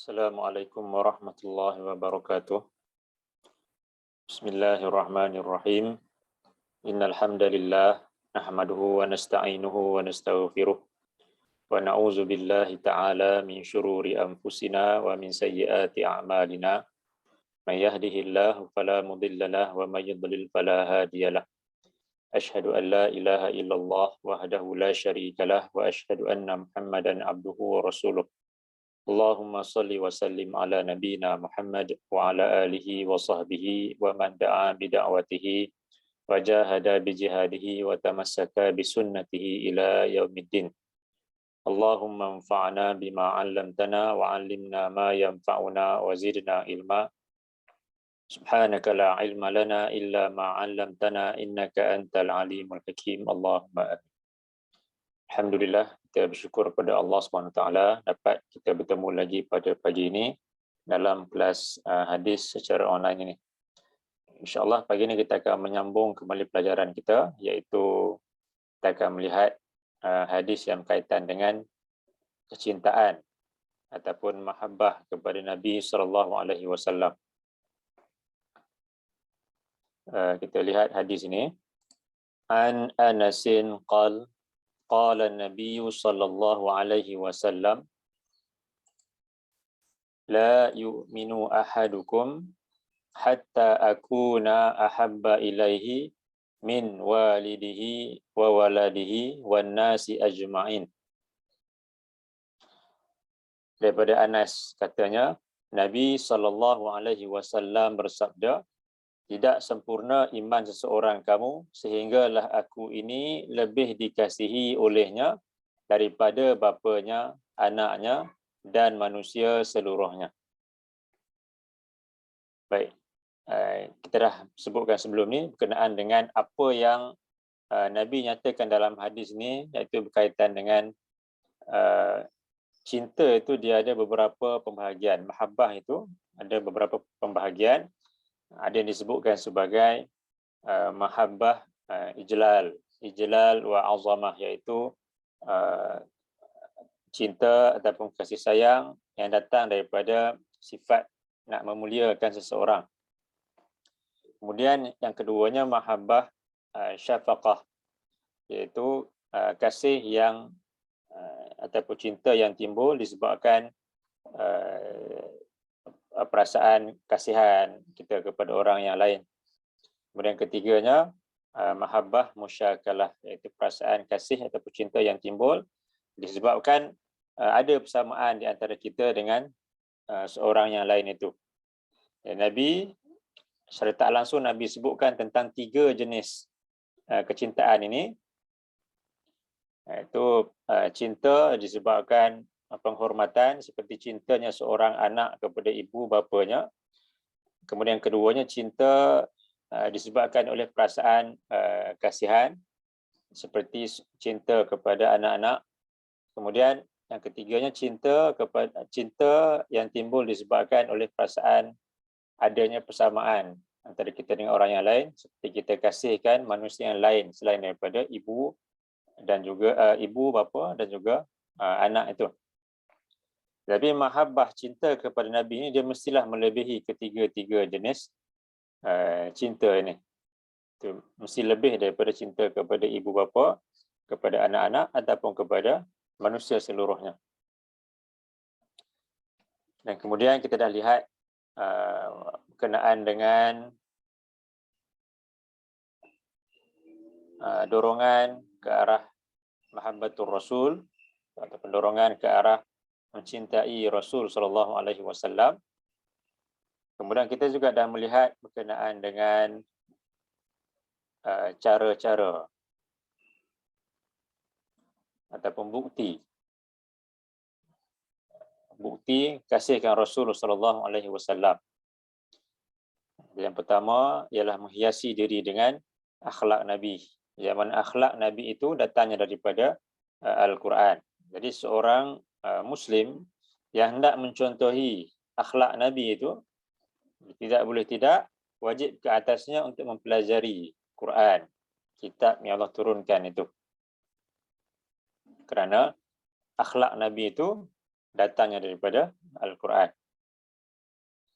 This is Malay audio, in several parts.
Assalamualaikum warahmatullahi wabarakatuh. Bismillahirrahmanirrahim. Innal hamdalillah nahmaduhu wa nasta'inuhu wa nastaghfiruh wa na'udzu billahi ta'ala min syururi anfusina wa min sayyiati a'malina. May yahdihillahu fala mudilla lahu wa may yudlil fala hadiyalah. Asyhadu an la ilaha illallah wahdahu la syarika lah wa asyhadu anna Muhammadan abduhu wa rasuluh. Allahumma salli wa sallim ala nabina Muhammad wa ala alihi wa sahbihi wa man da'a bida'watihi wa jahada bijihadihi wa tamassaka bisunnatihi ila yaumiddin. Allahumma anfa'na bima 'allamtana wa 'allimna ma yanfa'una wa zidna ilma. Subhanaka la ilma lana illa ma 'allamtana innaka antal alimul hakim. Allahumma amin. Alhamdulillah, kita bersyukur kepada Allah SWT dapat kita bertemu lagi pada pagi ini dalam kelas hadis secara online ini. InsyaAllah pagi ini kita akan menyambung kembali pelajaran kita, iaitu kita akan melihat hadis yang berkaitan dengan kecintaan ataupun mahabbah kepada Nabi SAW. Kita lihat hadis ini. An Anasin قال النبي صلى الله عليه وسلم لا يؤمن أحدكم حتى أكون أحب إليه من والده وولده والناس أجمعين. Daripada Anas katanya, Nabi SAW bersabda, tidak sempurna iman seseorang kamu sehinggalah aku ini lebih dikasihi olehnya daripada bapanya, anaknya dan manusia seluruhnya. Baik, kita dah sebutkan sebelum ni berkenaan dengan apa yang Nabi nyatakan dalam hadis ni, iaitu berkaitan dengan cinta itu dia ada beberapa pembahagian. Mahabbah itu ada beberapa pembahagian. Ada yang disebutkan sebagai mahabbah ijlal wa azamah, iaitu cinta ataupun kasih sayang yang datang daripada sifat nak memuliakan seseorang. Kemudian yang keduanya mahabbah syafaqah, iaitu kasih yang ataupun cinta yang timbul disebabkan perasaan kasihan kita kepada orang yang lain. Kemudian ketiganya mahabbah musyakalah, iaitu perasaan kasih ataupun cinta yang timbul disebabkan ada persamaan di antara kita dengan seorang yang lain itu. Nabi secara tak langsung Nabi sebutkan tentang 3 jenis kecintaan ini, iaitu cinta disebabkan penghormatan seperti cintanya seorang anak kepada ibu bapanya. Kemudian keduanya cinta disebabkan oleh perasaan kasihan seperti cinta kepada anak-anak. Kemudian yang ketiganya cinta yang timbul disebabkan oleh perasaan adanya persamaan antara kita dengan orang yang lain, seperti kita kasihkan manusia yang lain selain daripada ibu dan juga ibu bapa dan juga anak itu. Tapi mahabbah cinta kepada Nabi ini dia mestilah melebihi ketiga-tiga jenis cinta ini. Itu mesti lebih daripada cinta kepada ibu bapa, kepada anak-anak ataupun kepada manusia seluruhnya. Dan kemudian kita dah lihat berkenaan dengan dorongan ke arah mahabbatur Rasul ataupun dorongan ke arah mencintai Rasul SAW. Kemudian kita juga dah melihat berkenaan dengan cara-cara ataupun bukti kasihkan Rasul SAW. Yang pertama ialah menghiasi diri dengan akhlak Nabi. Zaman akhlak Nabi itu datangnya daripada Al-Quran. Jadi seorang Muslim yang hendak mencontohi akhlak Nabi itu tidak boleh tidak wajib ke atasnya untuk mempelajari Quran, kitab yang Allah turunkan itu. Kerana akhlak Nabi itu datangnya daripada Al-Quran.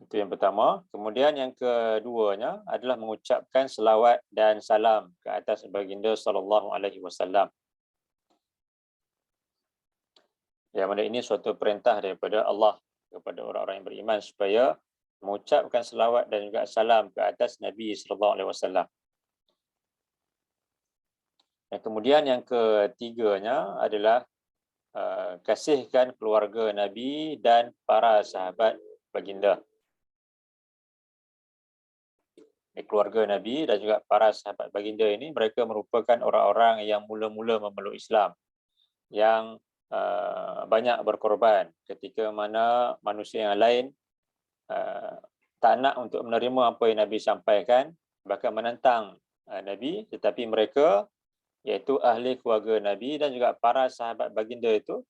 Itu yang pertama. Kemudian yang keduanya adalah mengucapkan selawat dan salam ke atas baginda sallallahu alaihi wasallam. Yang mana ini suatu perintah daripada Allah kepada orang-orang yang beriman supaya mengucapkan selawat dan juga salam ke atas Nabi sallallahu alaihi wasallam. Dan kemudian yang ketiganya adalah kasihkan keluarga Nabi dan para sahabat baginda. Keluarga Nabi dan juga para sahabat baginda ini, mereka merupakan orang-orang yang mula-mula memeluk Islam, yang banyak berkorban ketika mana manusia yang lain tak nak untuk menerima apa yang Nabi sampaikan, bahkan menentang Nabi, tetapi mereka, iaitu ahli keluarga Nabi dan juga para sahabat baginda itu,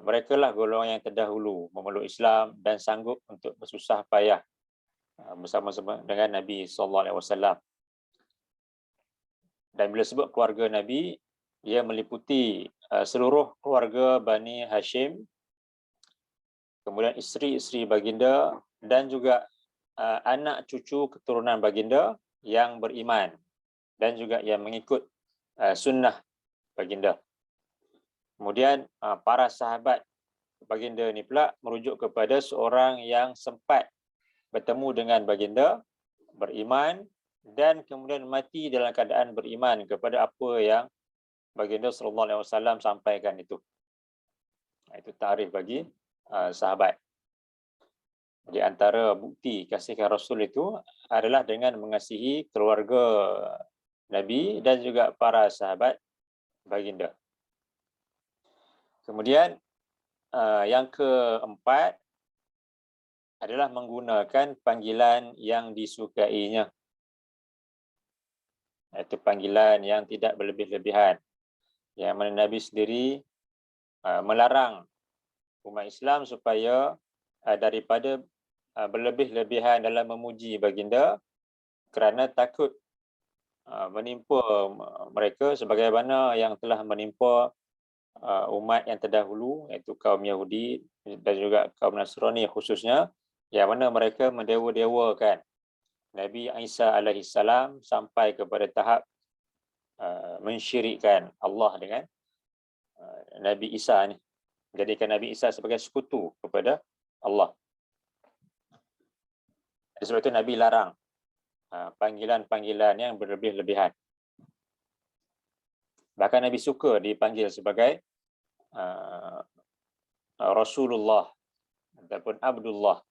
mereka lah golongan yang terdahulu memeluk Islam dan sanggup untuk bersusah payah bersama-sama dengan Nabi SAW. Dan bila sebut keluarga Nabi, ia meliputi seluruh keluarga Bani Hashim, kemudian isteri-isteri baginda dan juga anak cucu keturunan baginda yang beriman dan juga yang mengikut sunnah baginda. Kemudian para sahabat baginda ni pula merujuk kepada seorang yang sempat bertemu dengan baginda, beriman dan kemudian mati dalam keadaan beriman kepada apa yang baginda sallallahu alaihi wasallam sampaikan itu. Itu tarikh bagi sahabat. Di antara bukti kasihkan Rasul itu adalah dengan mengasihi keluarga Nabi dan juga para sahabat baginda. Kemudian yang keempat adalah menggunakan panggilan yang disukainya. Itu panggilan yang tidak berlebih-lebihan. Yang mana Nabi sendiri melarang umat Islam supaya daripada berlebih-lebihan dalam memuji baginda kerana takut menimpa mereka sebagaimana yang telah menimpa umat yang terdahulu, iaitu kaum Yahudi dan juga kaum Nasrani khususnya, yang mana mereka mendewa-dewakan Nabi Isa alaihissalam sampai kepada tahap mensyirikkan Allah dengan Nabi Isa ni, jadikan Nabi Isa sebagai sekutu kepada Allah. Sebab itu Nabi larang panggilan-panggilan yang berlebih-lebihan. Bahkan Nabi suka dipanggil sebagai Rasulullah ataupun Abdullah.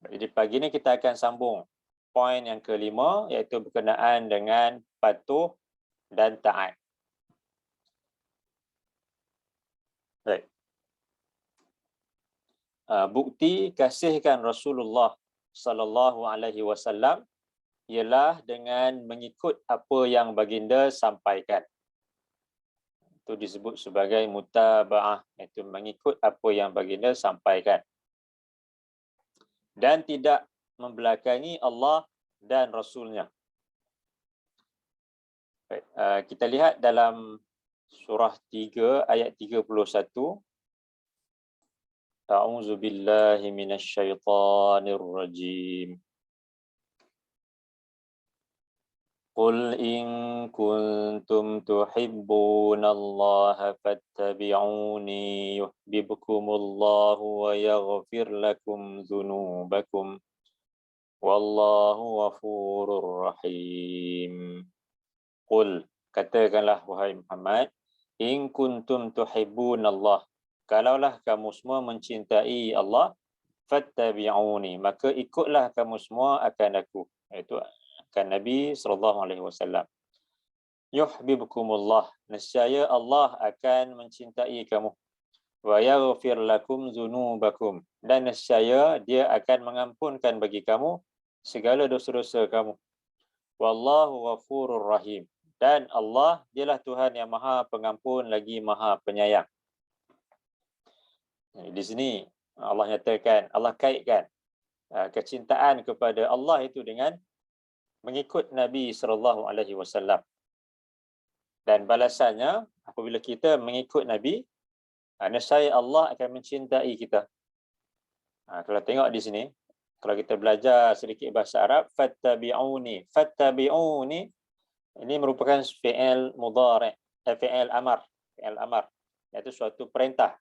Jadi pagi ini kita akan sambung poin yang kelima, iaitu berkenaan dengan patuh dan taat. Baik. Bukti kasihkan Rasulullah sallallahu alaihi wasallam ialah dengan mengikut apa yang baginda sampaikan. Itu disebut sebagai mutaba'ah, iaitu mengikut apa yang baginda sampaikan. Dan tidak membelakangi Allah dan Rasulnya. Baik, kita lihat dalam surah 3 ayat 31. A'udzu billahi minasyaitonir rajim. Qul in kuntum tuhibbunallaha fattabi'uni yuhibbukumullahu wa yaghfir lakum dzunubakum wallahu ghafurur rahim. Qul, katakanlah wahai Muhammad, in kuntum tuhibbunallah, kalaulah kamu semua mencintai Allah, fattabi'uni, maka ikutlah kamu semua akan aku, iaitu akan Nabi SAW. Yuhibbukumullah, nescaya Allah akan mencintai kamu. Wa yaghfir lakum dzunubakum, dan nescaya Dia akan mengampunkan bagi kamu segala dosa-dosa kamu. Wallahu ghafurur rahim, dan Allah dialah Tuhan yang Maha Pengampun lagi Maha Penyayang. Di sini Allah nyatakan, Allah kaitkan kecintaan kepada Allah itu dengan mengikut Nabi SAW. Dan balasannya apabila kita mengikut Nabi, Nescaya Allah akan mencintai kita. Kalau tengok di sini, kalau kita belajar sedikit bahasa Arab, fattabi'uni. Fattabi'uni ini merupakan fi'il mudhari', fi'il amar, iaitu suatu perintah.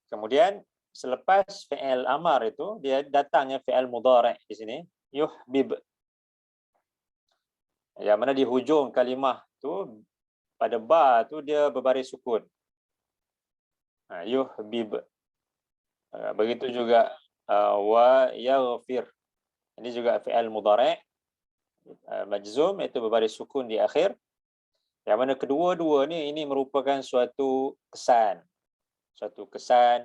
Kemudian selepas fi'il amar itu dia datangnya fi'il mudhari' di sini, yuhbib. Yang mana di hujung kalimah tu pada ba tu dia berbaris sukun. Yuhbib. Begitu juga wa yaghfir. Ini juga fi'il mudhari' majzum, iaitu berbaris sukun di akhir. Yang mana kedua-dua ni ini merupakan suatu kesan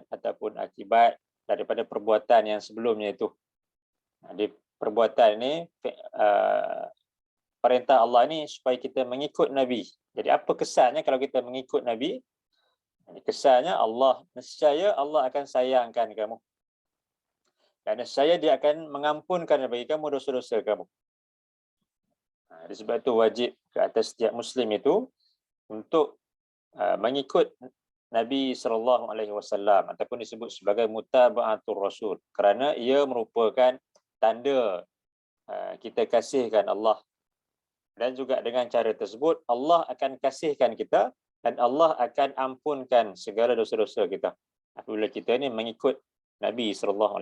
ataupun akibat daripada perbuatan yang sebelumnya itu. Di perbuatan ini perintah Allah ni supaya kita mengikut Nabi. Jadi apa kesannya kalau kita mengikut Nabi? Kesannya nescaya Allah akan sayangkan kamu. Dan nescaya dia akan mengampunkan bagi kamu dosa-dosa kamu. Sebab itu wajib ke atas setiap Muslim itu untuk mengikut Nabi SAW ataupun disebut sebagai mutaba'atul Rasul, kerana ia merupakan tanda kita kasihkan Allah. Dan juga dengan cara tersebut Allah akan kasihkan kita dan Allah akan ampunkan segala dosa-dosa kita apabila kita ni mengikut Nabi SAW.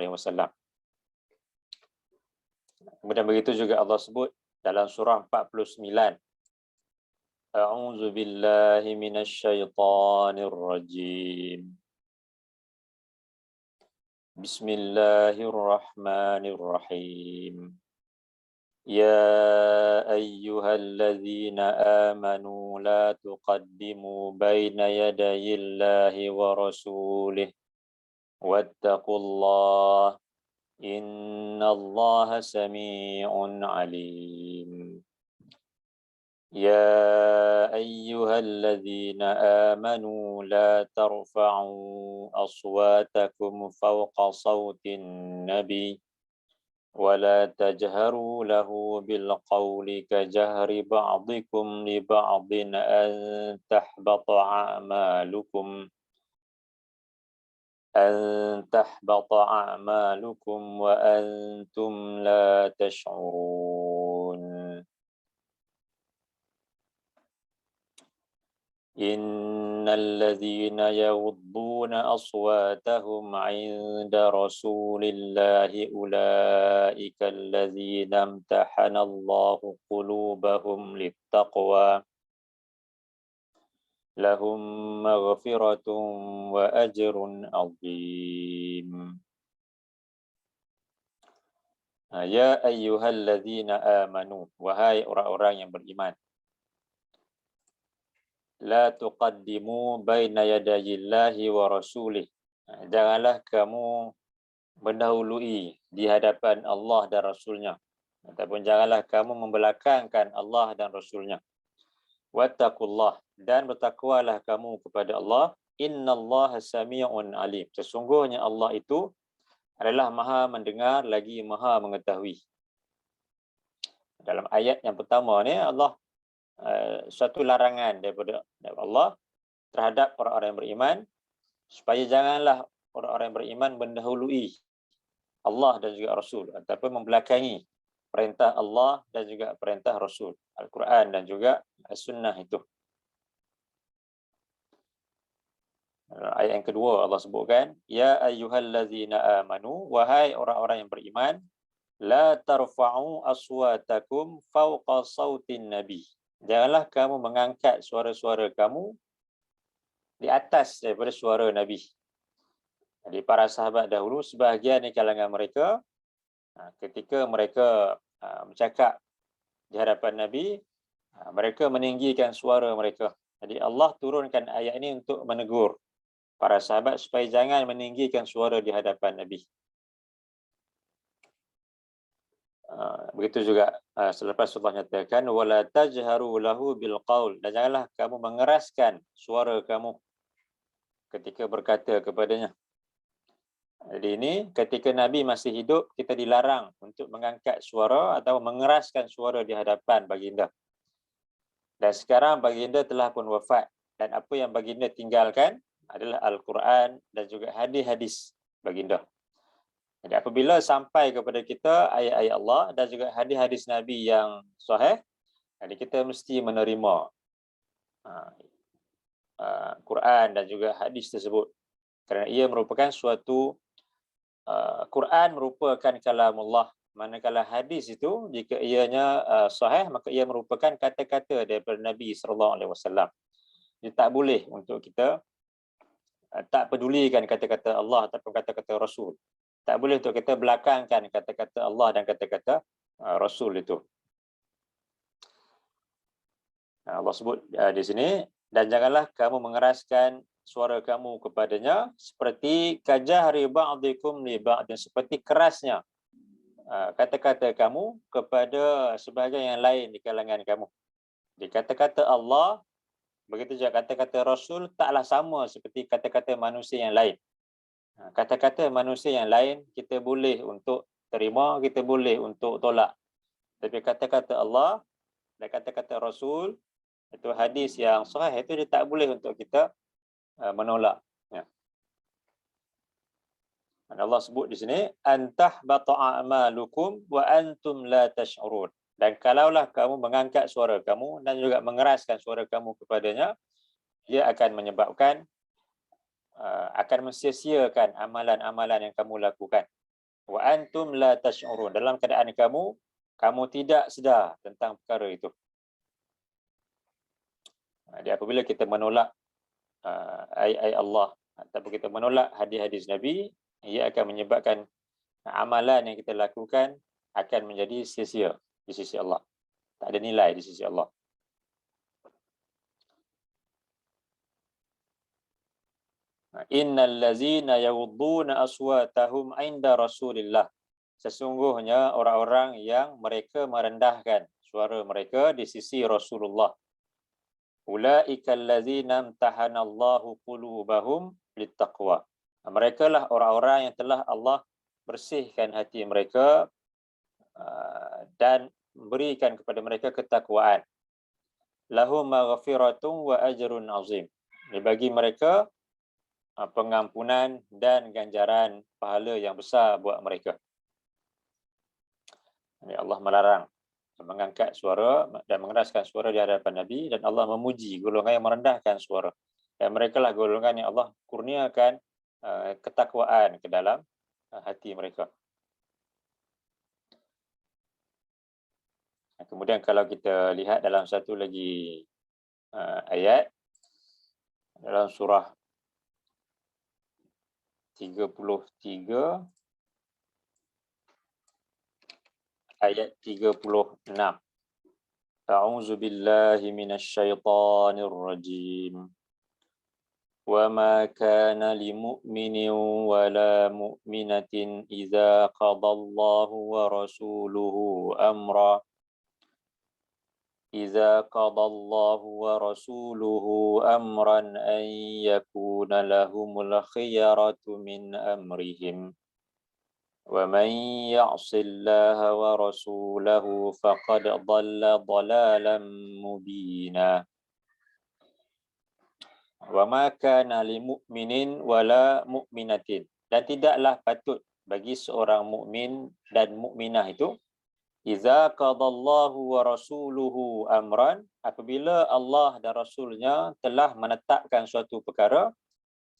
Kemudian begitu juga Allah sebut dalam surah 49. A'udzu billahi minasyaitonir rajim. Bismillahirrahmanirrahim. Ya ayyuhalladzina amanu la tuqaddimu baina yadayillahi wa rasulih wattaqullaha innallaha samii'un 'alim. Ya ayyuhalladzina amanu la tarfa'u aswatakum fawqa sawtin nabi ولا تجهروا له بالقول كجهر بعضكم لبعض أن تحبط أعمالكم وأنتم لا تشعرون إن الذين يغضون أصواتهم عند رسول الله أولئك الذين امتحن الله قلوبهم للتقوى لهم مغفرة وأجر عظيم. Ya ayyuhalladzina amanu, wahai orang-orang yang beriman, la tuqaddimu baina yadayillahi wa rasulih. Janganlah kamu mendahului di hadapan Allah dan Rasulnya, ataupun janganlah kamu membelakangkan Allah dan Rasulnya. Wattaqullah, dan bertakwalah kamu kepada Allah. Innallaha sami'un alim. Sesungguhnya Allah itu adalah maha mendengar lagi maha mengetahui. Dalam ayat yang pertama ni Allah suatu larangan daripada Allah terhadap orang-orang yang beriman supaya janganlah orang-orang yang beriman mendahului Allah dan juga Rasul ataupun membelakangi perintah Allah dan juga perintah Rasul, Al-Quran dan juga As-Sunnah itu. Ayat yang kedua Allah sebutkan, ya ayyuhallazina amanu, wahai orang-orang yang beriman, la tarfa'u aswatakum fawqa sautin nabi. Janganlah kamu mengangkat suara-suara kamu di atas daripada suara Nabi. Jadi para sahabat dahulu, sebahagian di kalangan mereka, ketika mereka bercakap di hadapan Nabi, mereka meninggikan suara mereka. Jadi Allah turunkan ayat ini untuk menegur para sahabat supaya jangan meninggikan suara di hadapan Nabi. Begitu juga selepas Allah nyatakan wala tajharu lahu bil qaul, dan janganlah kamu mengeraskan suara kamu ketika berkata kepadanya. Jadi ini ketika Nabi masih hidup, kita dilarang untuk mengangkat suara atau mengeraskan suara di hadapan baginda. Dan sekarang baginda telah pun wafat, dan apa yang baginda tinggalkan adalah Al-Quran dan juga hadis-hadis baginda. Jadi apabila sampai kepada kita ayat-ayat Allah dan juga hadis-hadis Nabi yang sahih, jadi kita mesti menerima Quran dan juga hadis tersebut, kerana ia merupakan suatu Quran merupakan kalamullah, manakala hadis itu jika ianya sahih maka ia merupakan kata-kata daripada Nabi sallallahu alaihi wasallam. Jadi tak boleh untuk kita tak pedulikan kata-kata Allah ataupun kata-kata Rasul. Tak boleh untuk kita belakangkan kata-kata Allah dan kata-kata Rasul itu. Allah sebut di sini, dan janganlah kamu mengeraskan suara kamu kepadanya seperti kajahri ba'dikum li ba'din, seperti kerasnya kata-kata kamu kepada sebahagian yang lain di kalangan kamu. Di kata-kata Allah, begitu juga kata-kata Rasul taklah sama seperti kata-kata manusia yang lain. Kata-kata manusia yang lain kita boleh untuk terima, kita boleh untuk tolak. Tapi kata-kata Allah dan kata-kata Rasul, itu hadis yang sahih, itu dia tak boleh untuk kita menolak. Ya. Dan Allah sebut di sini, antahbata a'malukum wa antum la tash'urun. Dan kalaulah kamu mengangkat suara kamu dan juga mengeraskan suara kamu kepadanya, dia akan menyebabkan akan mensia-siakan amalan-amalan yang kamu lakukan. Wa antum la tash'urun, dalam keadaan kamu tidak sedar tentang perkara itu. Jadi apabila kita menolak ayat-ayat Allah ataupun kita menolak hadis-hadis Nabi, ia akan menyebabkan amalan yang kita lakukan akan menjadi sia-sia di sisi Allah. Tak ada nilai di sisi Allah. Innal ladzina yaghudduna aswatahum 'inda Rasulillah. Sesungguhnya orang-orang yang mereka merendahkan suara mereka di sisi Rasulullah. Ulaikal ladzina imtahanallahu qulubahum littaqwa. Mereka lah orang-orang yang telah Allah bersihkan hati mereka dan berikan kepada mereka ketakwaan. Lahum maghfiratun wa ajrun azim. Bagi mereka pengampunan dan ganjaran pahala yang besar buat mereka. Allah melarang mengangkat suara dan mengeraskan suara di hadapan Nabi, dan Allah memuji golongan yang merendahkan suara. Dan mereka lah golongan yang Allah kurniakan ketakwaan ke dalam hati mereka. Kemudian kalau kita lihat dalam satu lagi ayat dalam surah 33 ayat 36. A'udzu billahi minasyaitonir rajim. Wa ma kana limu'minin wa la mu'minatin idza qadallahu wa rasuluhu amra إذا قضى الله ورسوله أمرا أن يكون لهم الخيرة من أمرهم ومن يعص الله ورسوله فقد ضل ضلالا مبينا وما كان لمؤمن ولا مؤمنة, dan tidaklah patut bagi seorang mukmin dan mukminah itu Iza qadallahu wa rasuluhu amran, apabila Allah dan Rasulnya telah menetapkan suatu perkara,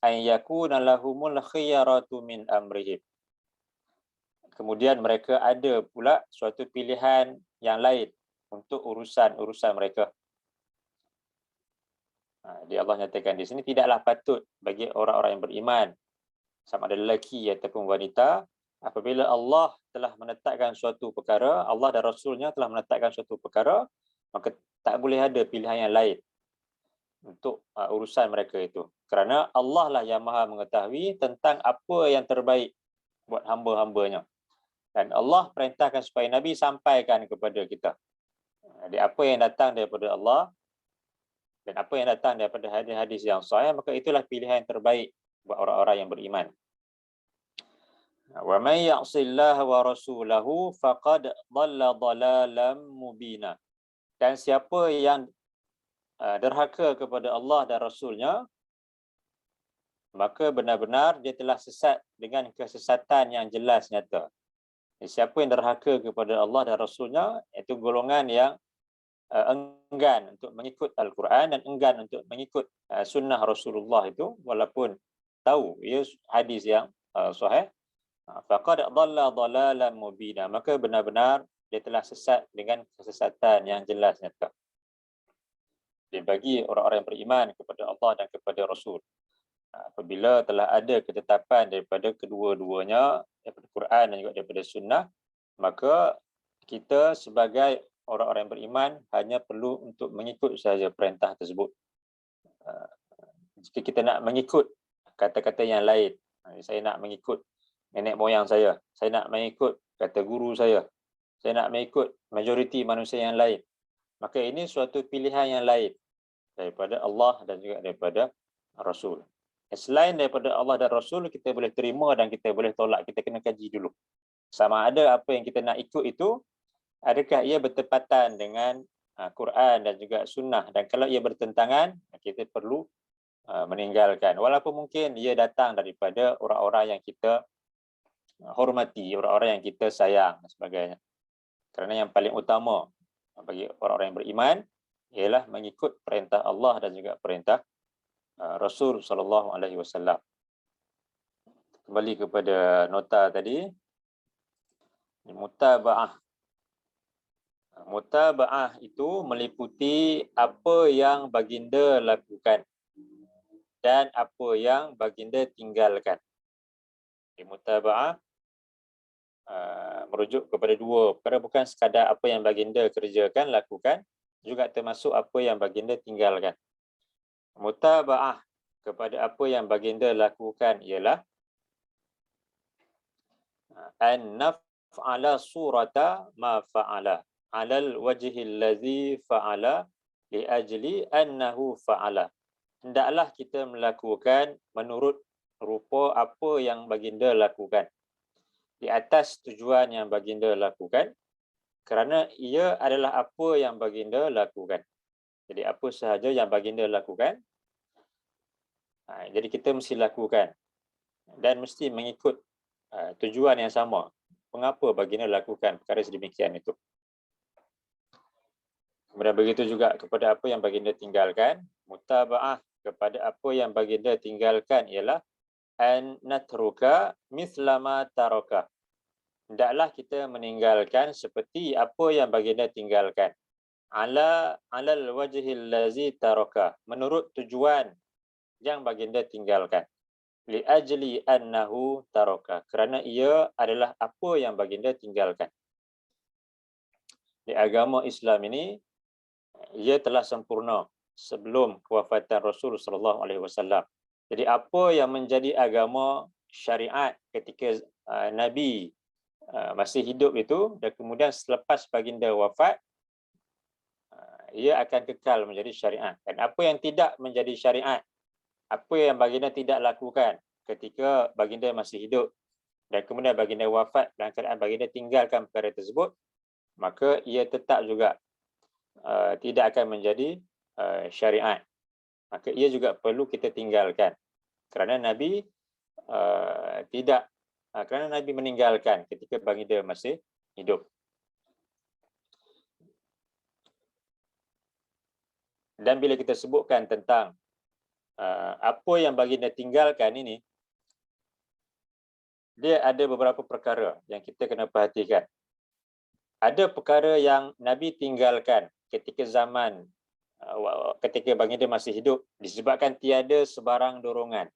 ay yakuna lahumul khiyaratu min amrihim. Kemudian mereka ada pula suatu pilihan yang lain untuk urusan-urusan mereka. Dia Allah nyatakan di sini, tidaklah patut bagi orang-orang yang beriman, sama ada lelaki ataupun wanita, apabila Allah telah menetapkan suatu perkara, Allah dan Rasulnya telah menetapkan suatu perkara, maka tak boleh ada pilihan yang lain untuk urusan mereka itu. Kerana Allah lah yang maha mengetahui tentang apa yang terbaik buat hamba-hambanya. Dan Allah perintahkan supaya Nabi sampaikan kepada kita. Jadi apa yang datang daripada Allah dan apa yang datang daripada hadis-hadis yang sahih, maka itulah pilihan yang terbaik buat orang-orang yang beriman. Wa may ya'sillaha wa rasulahu faqad dhalla dhalalan mubina. Dan siapa yang derhaka kepada Allah dan Rasulnya, maka benar-benar dia telah sesat dengan kesesatan yang jelas nyata. Siapa yang derhaka kepada Allah dan Rasulnya, itu golongan yang enggan untuk mengikut Al-Quran dan enggan untuk mengikut sunnah Rasulullah itu, walaupun tahu ia hadis yang sahih. Faqad dhalla dhalalan mubina, maka benar-benar dia telah sesat dengan kesesatan yang jelas nyata. Dia bagi orang-orang yang beriman kepada Allah dan kepada Rasul, apabila telah ada ketetapan daripada kedua-duanya, daripada Quran dan juga daripada sunnah, maka kita sebagai orang-orang yang beriman hanya perlu untuk mengikut sahaja perintah tersebut. Jika kita nak mengikut kata-kata yang lain, saya nak mengikut nenek moyang saya nak mengikut kata guru saya nak mengikut majoriti manusia yang lain, maka ini suatu pilihan yang lain daripada Allah dan juga daripada Rasul. Selain daripada Allah dan Rasul, kita boleh terima dan kita boleh tolak. Kita kena kaji dulu, sama ada apa yang kita nak ikut itu, adakah ia bertepatan dengan Quran dan juga sunnah. Dan kalau ia bertentangan, kita perlu meninggalkan, walaupun mungkin ia datang daripada orang-orang yang kita hormati, orang-orang yang kita sayang dan sebagainya. Kerana yang paling utama bagi orang-orang yang beriman ialah mengikut perintah Allah dan juga perintah Rasul sallallahu alaihi wasallam. Kembali kepada nota tadi, mutaba'ah. Mutaba'ah itu meliputi apa yang baginda lakukan dan apa yang baginda tinggalkan. Mutaba'ah merujuk kepada dua perkara, bukan sekadar apa yang baginda kerjakan, lakukan, juga termasuk apa yang baginda tinggalkan. Mutaba'ah kepada apa yang baginda lakukan ialah an naf'ala surata ma fa'ala alal wajhi allazi fa'ala li ajli annahu fa'ala. Hendaklah kita melakukan menurut rupa apa yang baginda lakukan, di atas tujuan yang baginda lakukan, kerana ia adalah apa yang baginda lakukan. Jadi apa sahaja yang baginda lakukan, jadi kita mesti lakukan dan mesti mengikut tujuan yang sama. Mengapa baginda lakukan perkara sedemikian itu. Kemudian begitu juga kepada apa yang baginda tinggalkan. Mutaba'ah kepada apa yang baginda tinggalkan ialah an natruka mislama taraka. Hendaklah kita meninggalkan seperti apa yang baginda tinggalkan. Alal wajhil lazi taraka, menurut tujuan yang baginda tinggalkan. Li ajli annahu taraka, kerana ia adalah apa yang baginda tinggalkan. Di agama Islam ini, ia telah sempurna sebelum kewafatan Rasul sallallahu alaihi wasallam. Jadi apa yang menjadi agama syariat ketika Nabi masih hidup itu, dan kemudian selepas baginda wafat, ia akan kekal menjadi syariat. Dan apa yang tidak menjadi syariat, apa yang baginda tidak lakukan ketika baginda masih hidup dan kemudian baginda wafat dan keadaan baginda tinggalkan perkara tersebut, maka ia tetap juga tidak akan menjadi syariat. Maka ia juga perlu kita tinggalkan, kerana Nabi kerana Nabi meninggalkan ketika baginda masih hidup. Dan bila kita sebutkan tentang apa yang baginda tinggalkan ini, dia ada beberapa perkara yang kita kena perhatikan. Ada perkara yang Nabi tinggalkan ketika zaman ketika baginda masih hidup disebabkan tiada sebarang dorongan,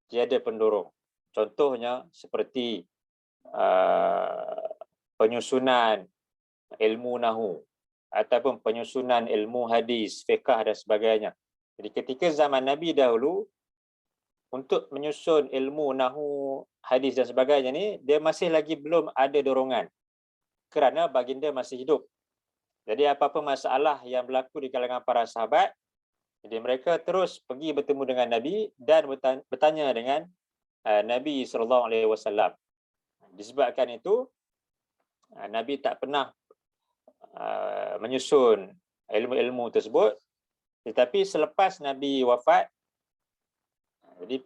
tiada pendorong. Contohnya seperti penyusunan ilmu nahu ataupun penyusunan ilmu hadis, fiqh dan sebagainya. Jadi ketika zaman Nabi dahulu, untuk menyusun ilmu nahu, hadis dan sebagainya ni, dia masih lagi belum ada dorongan kerana baginda masih hidup. Jadi apa-apa masalah yang berlaku di kalangan para sahabat, jadi mereka terus pergi bertemu dengan Nabi dan bertanya dengan Nabi SAW. Disebabkan itu, Nabi tak pernah menyusun ilmu-ilmu tersebut. Tetapi selepas Nabi wafat, Jadi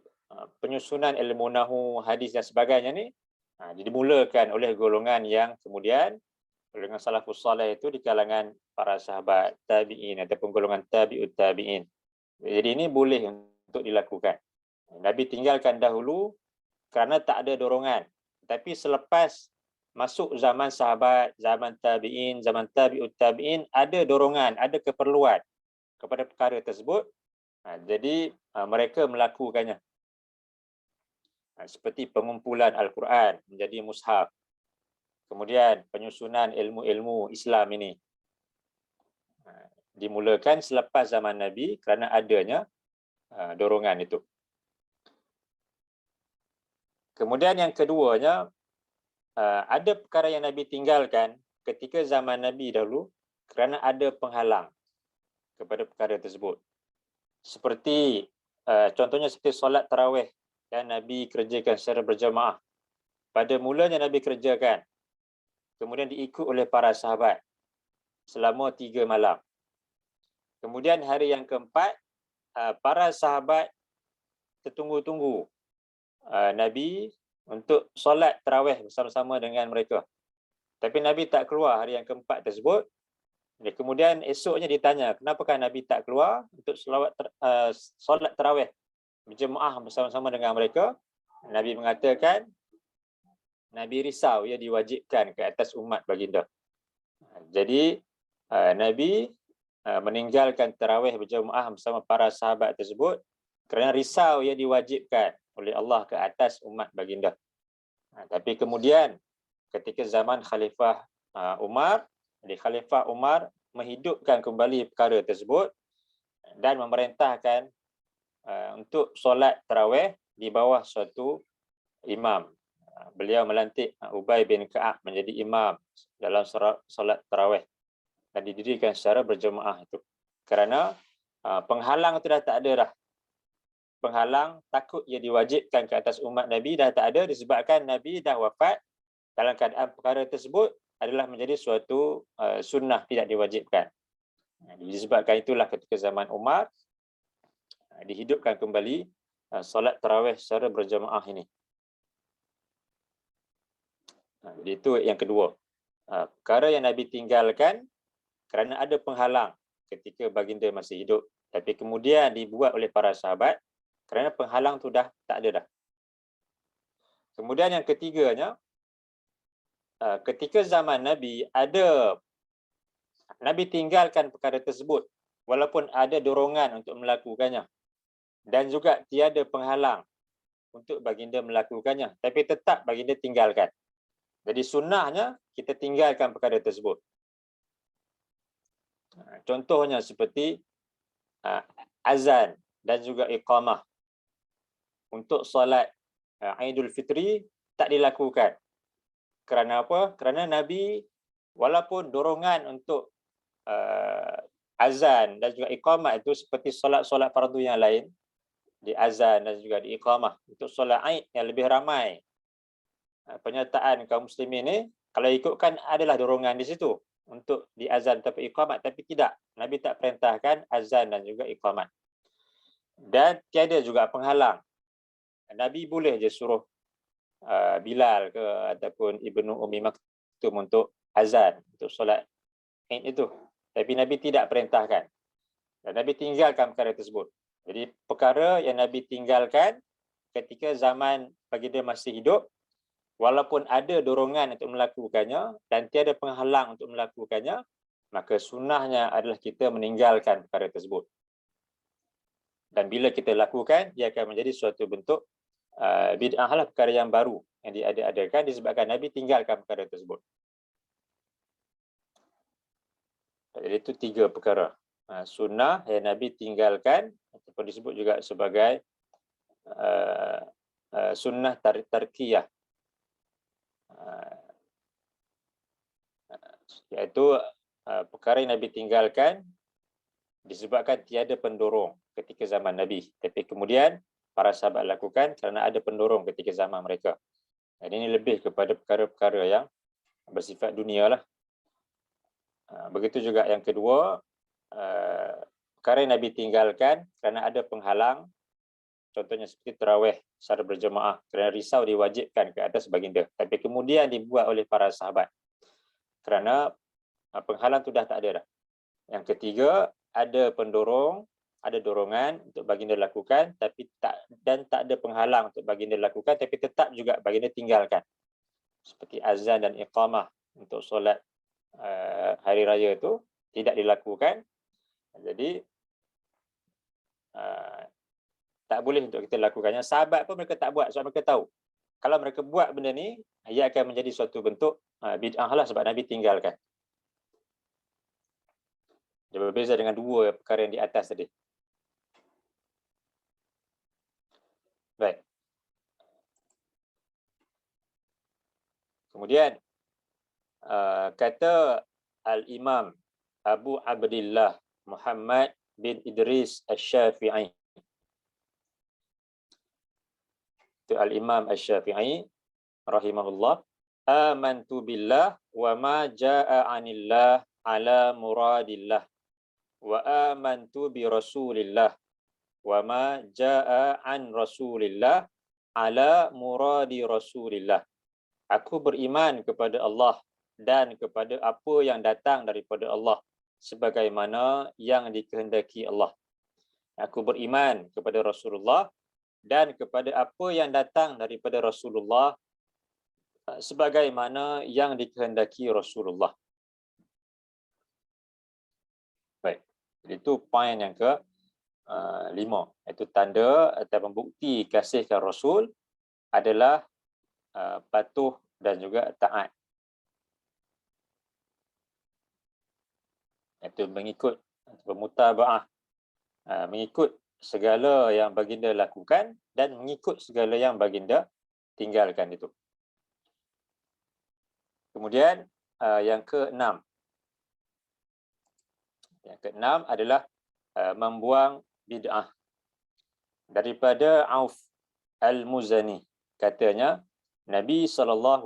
penyusunan ilmu nahu, hadis dan sebagainya ni dimulakan oleh golongan yang kemudian golongan salafus saleh itu di kalangan para sahabat tabi'in ataupun golongan tabi'ut tabi'in. Jadi ini boleh untuk dilakukan. Nabi tinggalkan dahulu kerana tak ada dorongan. Tapi selepas masuk zaman sahabat, zaman tabi'in, zaman tabi'ut tabi'in, ada dorongan, ada keperluan kepada perkara tersebut. Jadi mereka melakukannya. Seperti pengumpulan Al-Quran menjadi mushaf. Kemudian penyusunan ilmu-ilmu Islam ini dimulakan selepas zaman Nabi kerana adanya dorongan itu. Kemudian yang keduanya, ada perkara yang Nabi tinggalkan ketika zaman Nabi dahulu kerana ada penghalang kepada perkara tersebut. Seperti contohnya seperti solat tarawih yang Nabi kerjakan secara berjamaah. Pada mulanya Nabi kerjakan, kemudian diikut oleh para sahabat selama 3 malam. Kemudian hari yang keempat, para sahabat tertunggu-tunggu Nabi untuk solat tarawih bersama-sama dengan mereka. Tapi Nabi tak keluar hari yang keempat tersebut. Kemudian esoknya ditanya, kenapakah Nabi tak keluar untuk solat tarawih berjemaah bersama-sama dengan mereka? Nabi mengatakan, Nabi risau ia diwajibkan ke atas umat baginda. Jadi Nabi meninggalkan tarawih berjemaah bersama para sahabat tersebut kerana risau ia diwajibkan oleh Allah ke atas umat baginda. Tapi kemudian ketika zaman Khalifah Umar, Khalifah Umar menghidupkan kembali perkara tersebut dan memerintahkan untuk solat tarawih di bawah suatu imam. Beliau melantik Ubay bin Ka'ab menjadi imam dalam solat tarawih dan didirikan secara berjemaah itu. Kerana penghalang itu dah tak ada dah. Penghalang takut ia diwajibkan ke atas umat Nabi dah tak ada disebabkan Nabi dah wafat. Dalam keadaan perkara tersebut adalah menjadi suatu sunnah tidak diwajibkan. Disebabkan itulah ketika zaman Umar dihidupkan kembali solat tarawih secara berjemaah ini. Jadi itu yang kedua. Perkara yang Nabi tinggalkan kerana ada penghalang ketika baginda masih hidup. Tapi kemudian dibuat oleh para sahabat kerana penghalang tu dah tak ada dah. Kemudian yang ketiganya, ketika zaman Nabi Nabi tinggalkan perkara tersebut walaupun ada dorongan untuk melakukannya dan juga tiada penghalang untuk baginda melakukannya, tapi tetap baginda tinggalkan. Jadi sunnahnya kita tinggalkan perkara tersebut. Contohnya seperti azan dan juga iqamah untuk solat Aidul Fitri tak dilakukan. Kerana apa? Kerana Nabi walaupun dorongan untuk azan dan juga iqamah itu seperti solat-solat fardu yang lain, di azan dan juga di iqamah untuk solat Aid yang lebih ramai. Penyertaan kaum muslimin ni kalau ikutkan adalah dorongan di situ untuk di azan atau iqamat, tapi tidak. Nabi tak perintahkan azan dan juga iqamat. Dan tiada juga penghalang. Nabi boleh je suruh Bilal ke ataupun Ibnu Ummi Maktum untuk azan, untuk solat Aid itu. Tapi Nabi tidak perintahkan. Dan Nabi tinggalkan perkara tersebut. Jadi perkara yang Nabi tinggalkan ketika zaman baginda masih hidup, walaupun ada dorongan untuk melakukannya dan tiada penghalang untuk melakukannya, maka sunnahnya adalah kita meninggalkan perkara tersebut. Dan bila kita lakukan, dia akan menjadi suatu bentuk bid'ah lah, perkara yang baru yang diadakan disebabkan Nabi tinggalkan perkara tersebut. Jadi itu 3 perkara. Sunnah yang Nabi tinggalkan ataupun disebut juga sebagai sunnah tarkiyah. Iaitu perkara yang Nabi tinggalkan disebabkan tiada pendorong ketika zaman Nabi. Tapi kemudian para sahabat lakukan kerana ada pendorong ketika zaman mereka. Jadi ini lebih kepada perkara-perkara yang bersifat dunia lah. Begitu juga yang kedua, perkara yang Nabi tinggalkan kerana ada penghalang contohnya seperti tarawih secara berjemaah kerana risau diwajibkan ke atas baginda, tapi kemudian dibuat oleh para sahabat kerana penghalang tu dah tak ada dah. Yang ketiga, ada dorongan untuk baginda lakukan tapi tak ada penghalang untuk baginda lakukan tapi tetap juga baginda tinggalkan. Seperti azan dan iqamah untuk solat hari raya itu tidak dilakukan. Jadi tak boleh untuk kita lakukannya. Sahabat pun mereka tak buat sebab mereka tahu kalau mereka buat benda ni, ia akan menjadi suatu bentuk bid'ah lah sebab Nabi tinggalkan. Dia berbeza dengan dua perkara yang di atas tadi. Baik. Kemudian kata Al-Imam Abu Abdillah Muhammad bin Idris Asy-Syafi'i. Itu Al-Imam Asy-Syafi'i rahimahullah, amantu billah wa ma jaa 'anillah ala muradillah wa amantu bi rasulillah wa ma jaa 'an rasulillah ala muradi rasulillah. Aku beriman kepada Allah dan kepada apa yang datang daripada Allah sebagaimana yang dikehendaki Allah. Aku beriman kepada Rasulullah dan kepada apa yang datang daripada Rasulullah sebagaimana yang dikehendaki Rasulullah. Baik. Itu poin yang ke-5, iaitu tanda atau pembukti kasihkan Rasul adalah patuh dan juga taat. Iaitu mengikut bermutabaah, mengikut segala yang baginda lakukan dan mengikut segala yang baginda tinggalkan itu. Kemudian yang ke-6. Yang ke-6 adalah membuang bid'ah. Daripada Auf Al-Muzani, katanya Nabi SAW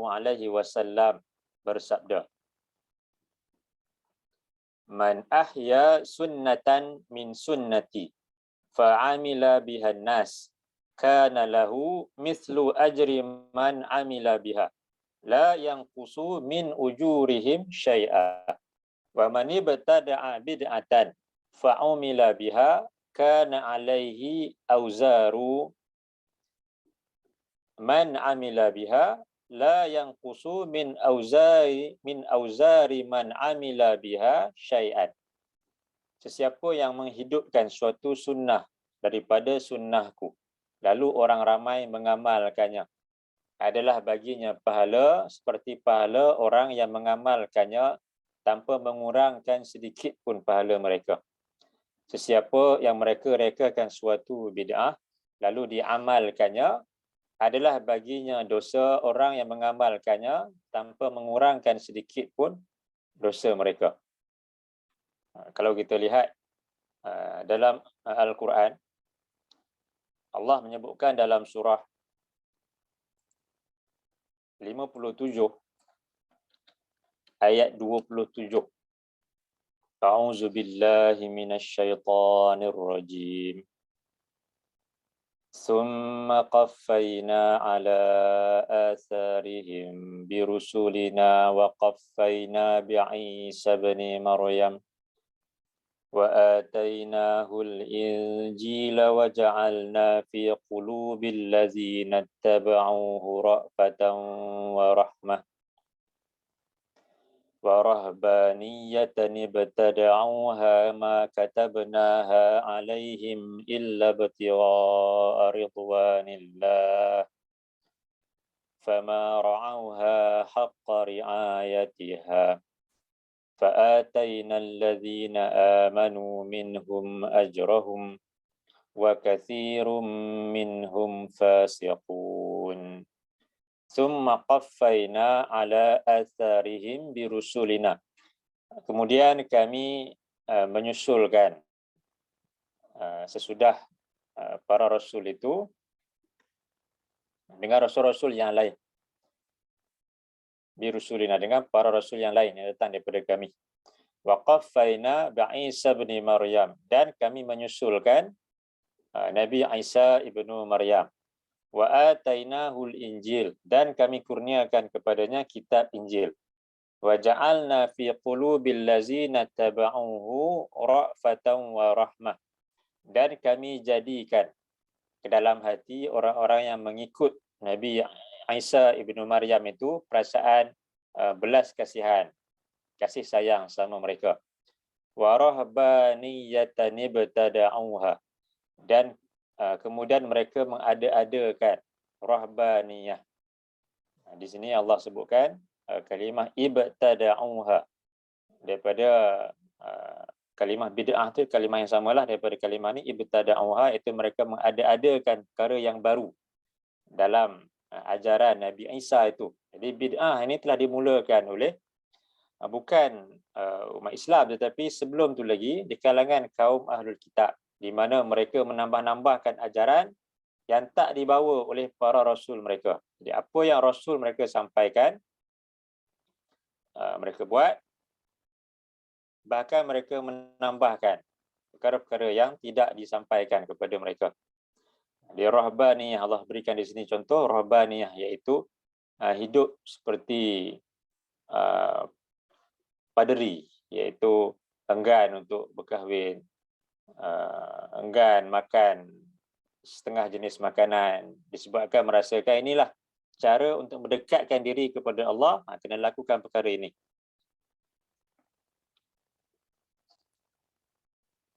bersabda, man ahya sunnatan min sunnati fa'amila biha nas kana lahu mithlu ajri man amila biha la yanqusu min ujurihim syai'a wa man ibtada'a bid'atan fa'amila biha kana alaihi auzaru man amila biha la yanqusu min auzari man amila biha syai'an. Sesiapa yang menghidupkan suatu sunnah daripada sunnahku, lalu orang ramai mengamalkannya, adalah baginya pahala seperti pahala orang yang mengamalkannya tanpa mengurangkan sedikit pun pahala mereka. Sesiapa yang mereka rekakan suatu bid'ah lalu diamalkannya, adalah baginya dosa orang yang mengamalkannya tanpa mengurangkan sedikit pun dosa mereka. Kalau kita lihat dalam Al-Quran, Allah menyebutkan dalam surah 57 ayat 27, A'udzu billahi minasyaitonir rajim. ثم قفينا على آثارهم برسلنا وقفينا بعيسى ابن مريم وآتيناه الإنجيل وجعلنا في قلوب الذين اتبعوه رأفة ورحمة ورهبانية ابتدعوها ما كتبناها عليهم إلا ابتغاء رضوان الله فما رعوها حق رعايتها فآتينا الذين آمنوا منهم أجرهم وكثير منهم فاسقون Tsumma qaffayna ala atharihim birusulina. Kemudian kami menyusulkan sesudah para rasul itu dengan rasul-rasul yang lain. Birusulina, dengan para rasul yang lain yang datang daripada kami. Wa qaffayna bi Isa bin Maryam, dan kami menyusulkan Nabi Isa ibnu Maryam. Wa atainahul Injil, dan kami kurniakan kepadanya kitab Injil. Wa ja'alna fi qulubil ladzina tabauhu ra'fatan wa rahmah, dan kami jadikan ke dalam hati orang-orang yang mengikut Nabi Isa ibnu Maryam itu perasaan belas kasihan, kasih sayang sama mereka. Wa rahbaniyatan ibtada'uha, dan kemudian mereka mengada-adakan rahbaniyah. Di sini Allah sebutkan kalimah ibtada'uha daripada kalimah bid'ah tu, kalimah yang samalah daripada kalimah ni. Ibtada'uha itu mereka mengada-adakan perkara yang baru dalam ajaran Nabi Isa itu. Jadi bid'ah ini telah dimulakan oleh bukan umat Islam, tetapi sebelum tu lagi di kalangan kaum Ahlul Kitab, di mana mereka menambah-nambahkan ajaran yang tak dibawa oleh para rasul mereka. Jadi apa yang rasul mereka sampaikan, mereka buat, bahkan mereka menambahkan perkara-perkara yang tidak disampaikan kepada mereka. Di rahbaniyah, Allah berikan di sini contoh rahbaniyah, iaitu hidup seperti paderi, iaitu enggan untuk berkahwin, enggan makan setengah jenis makanan, disebabkan merasakan inilah cara untuk mendekatkan diri kepada Allah, kena lakukan perkara ini.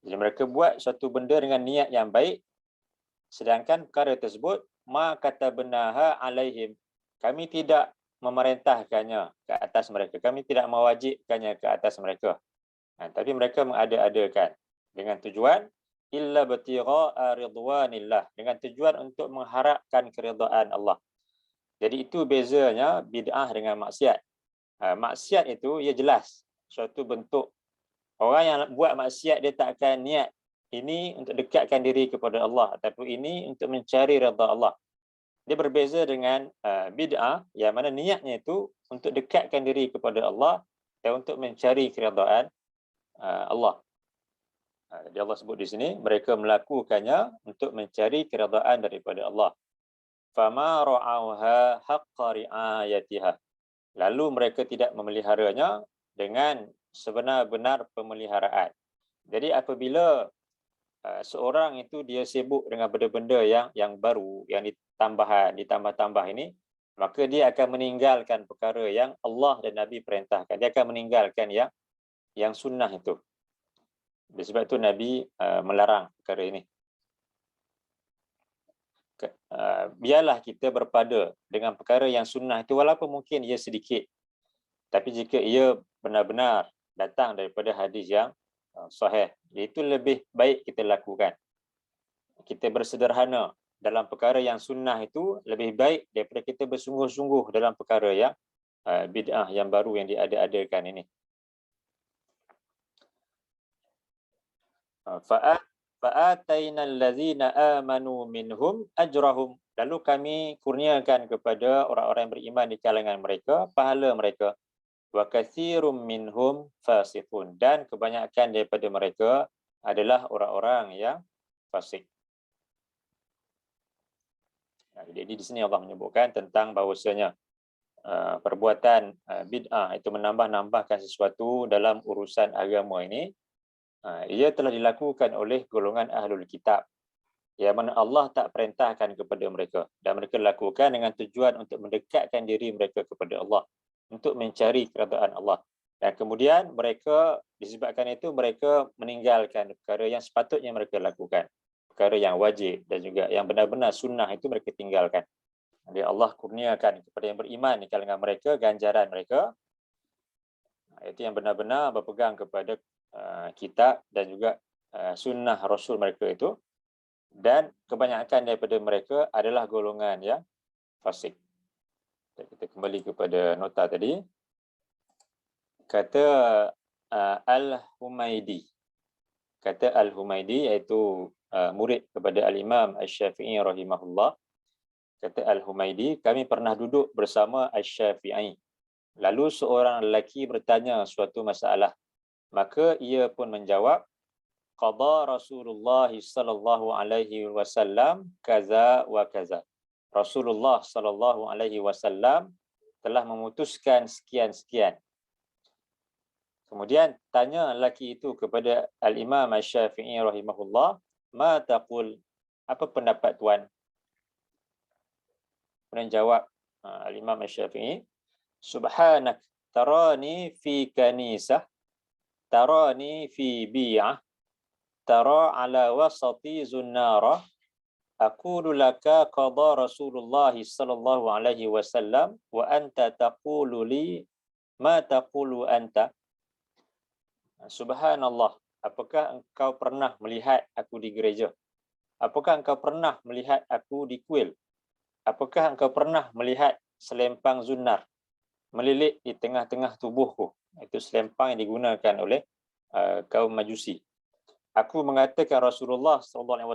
Jadi mereka buat suatu benda dengan niat yang baik, sedangkan perkara tersebut ma katabenaha alaihim, kami tidak memerintahkannya ke atas mereka, kami tidak mewajibkannya ke atas mereka. Tapi mereka mengada-adakan dengan tujuan illa batigha'a ridwanillah, dengan tujuan untuk mengharapkan keridaan Allah. Jadi itu bezanya bid'ah dengan maksiat. Maksiat itu ia jelas suatu bentuk, orang yang buat maksiat dia tak akan niat ini untuk dekatkan diri kepada Allah, ataupun ini untuk mencari redha Allah. Dia berbeza dengan bid'ah yang mana niatnya itu untuk dekatkan diri kepada Allah dan untuk mencari keridaan Allah. Jadi Allah sebut di sini mereka melakukannya untuk mencari keridaan daripada Allah. Fama ra'auha haqqa ri'ayatiha, lalu mereka tidak memeliharanya dengan sebenar-benar pemeliharaan. Jadi apabila seorang itu dia sibuk dengan benda-benda yang baru, yang ditambah-tambah ini, maka dia akan meninggalkan perkara yang Allah dan Nabi perintahkan. Dia akan meninggalkan yang sunnah itu. Sebab itu Nabi melarang perkara ini. Biarlah kita berpada dengan perkara yang sunnah itu, walaupun mungkin ia sedikit, tapi jika ia benar-benar datang daripada hadis yang sahih, itu lebih baik kita lakukan. Kita bersederhana dalam perkara yang sunnah itu lebih baik daripada kita bersungguh-sungguh dalam perkara yang bid'ah yang baru yang diada-adakan ini. Fa'atainal ladzina amanu minhum ajrahum, lalu kami kurniakan kepada orang-orang yang beriman di kalangan mereka pahala mereka. Wa katsirum minhum fasiqun, dan kebanyakan daripada mereka adalah orang-orang yang fasik. Jadi di sini Allah menyebutkan tentang bahawasanya perbuatan bid'ah itu menambah-nambahkan sesuatu dalam urusan agama ini, ia telah dilakukan oleh golongan Ahlul Kitab, yang mana Allah tak perintahkan kepada mereka, dan mereka lakukan dengan tujuan untuk mendekatkan diri mereka kepada Allah, untuk mencari keridaan Allah. Dan kemudian mereka, disebabkan itu mereka meninggalkan perkara yang sepatutnya mereka lakukan, perkara yang wajib dan juga yang benar-benar sunnah itu mereka tinggalkan. Jadi Allah kurniakan kepada yang beriman di kalangan mereka ganjaran mereka, itu yang benar-benar berpegang kepada kitab dan juga sunnah Rasul mereka itu, dan kebanyakan daripada mereka adalah golongan yang fasik. Kita kembali kepada nota tadi. Kata Al-Humaidi, iaitu murid kepada Al-Imam Asy-Syafi'i rahimahullah. Kata Al-Humaidi, kami pernah duduk bersama Asy-Syafi'i, lalu seorang lelaki bertanya suatu masalah, maka ia pun menjawab, qada Rasulullah sallallahu alaihi wasallam kaza wa kaza. Rasulullah sallallahu alaihi wasallam telah memutuskan sekian-sekian. Kemudian tanya lelaki itu kepada Al-Imam Asy-Syafi'i rahimahullah, ma taqul, apa pendapat tuan? Kemudian jawab Al-Imam Asy-Syafi'i, subhanak tarani fi kanisah, tarani fi bi'ah, tara ala wasati zunnara, aqulu laka qada Rasulullah sallallahu alaihi wasallam wa anta taqulu li ma taqulu anta. Subhanallah, apakah engkau pernah melihat aku di gereja? Apakah engkau pernah melihat aku di kuil? Apakah engkau pernah melihat selempang zunnar melilit di tengah-tengah tubuhku? Itu selempang yang digunakan oleh kaum Majusi. Aku mengatakan Rasulullah SAW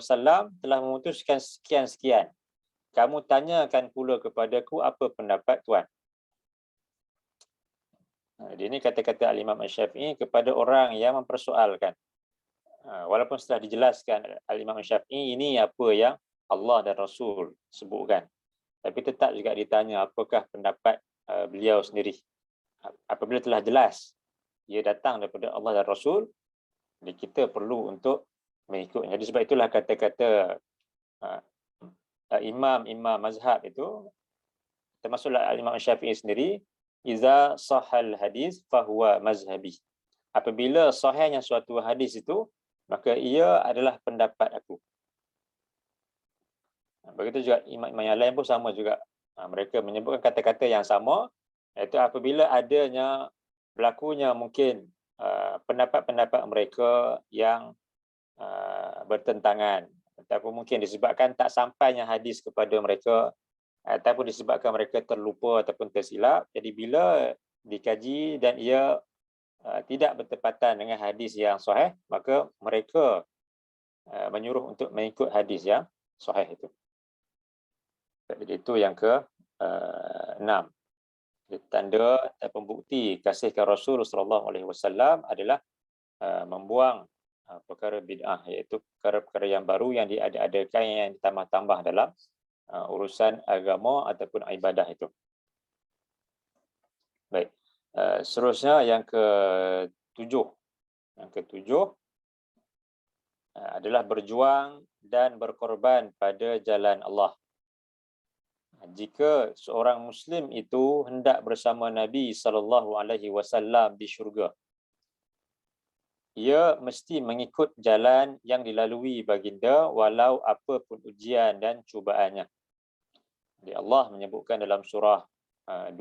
telah memutuskan sekian-sekian. Kamu tanyakan pula kepadaku apa pendapat tuan. Ini kata-kata Al-Imam Asy-Syafi'i kepada orang yang mempersoalkan. Walaupun setelah dijelaskan Al-Imam Asy-Syafi'i ini apa yang Allah dan Rasul sebutkan, tapi tetap juga ditanya apakah pendapat beliau sendiri. Apabila telah jelas ia datang daripada Allah dan Rasul, jadi kita perlu untuk mengikut. Jadi sebab itulah kata-kata imam-imam mazhab itu, termasuklah Al-Imam Asy-Syafi'i sendiri, iza sahal hadis fahuwa mazhabi. Apabila sahihnya suatu hadis itu, maka ia adalah pendapat aku. Begitu juga imam-imam yang lain pun sama juga. Mereka menyebutkan kata-kata yang sama, iaitu apabila adanya berlakunya mungkin pendapat-pendapat mereka yang bertentangan, ataupun mungkin disebabkan tak sampainya hadis kepada mereka, ataupun disebabkan mereka terlupa ataupun tersilap. Jadi bila dikaji dan ia tidak bertepatan dengan hadis yang sahih, maka mereka menyuruh untuk mengikut hadis yang sahih itu. Jadi itu yang ke-6. Tanda dan pembukti kasihkan Rasul sallallahu alaihi wasallam adalah membuang perkara bid'ah, iaitu perkara-perkara yang baru yang diada-adakan, yang ditambah-tambah dalam urusan agama ataupun ibadah itu. Baik. Seterusnya yang ke-7. Yang ke-7 adalah berjuang dan berkorban pada jalan Allah. Jika seorang Muslim itu hendak bersama Nabi sallallahu alaihi wasallam di syurga, ia mesti mengikut jalan yang dilalui baginda walau apa pun ujian dan cubaannya. Jadi Allah menyebutkan dalam surah 2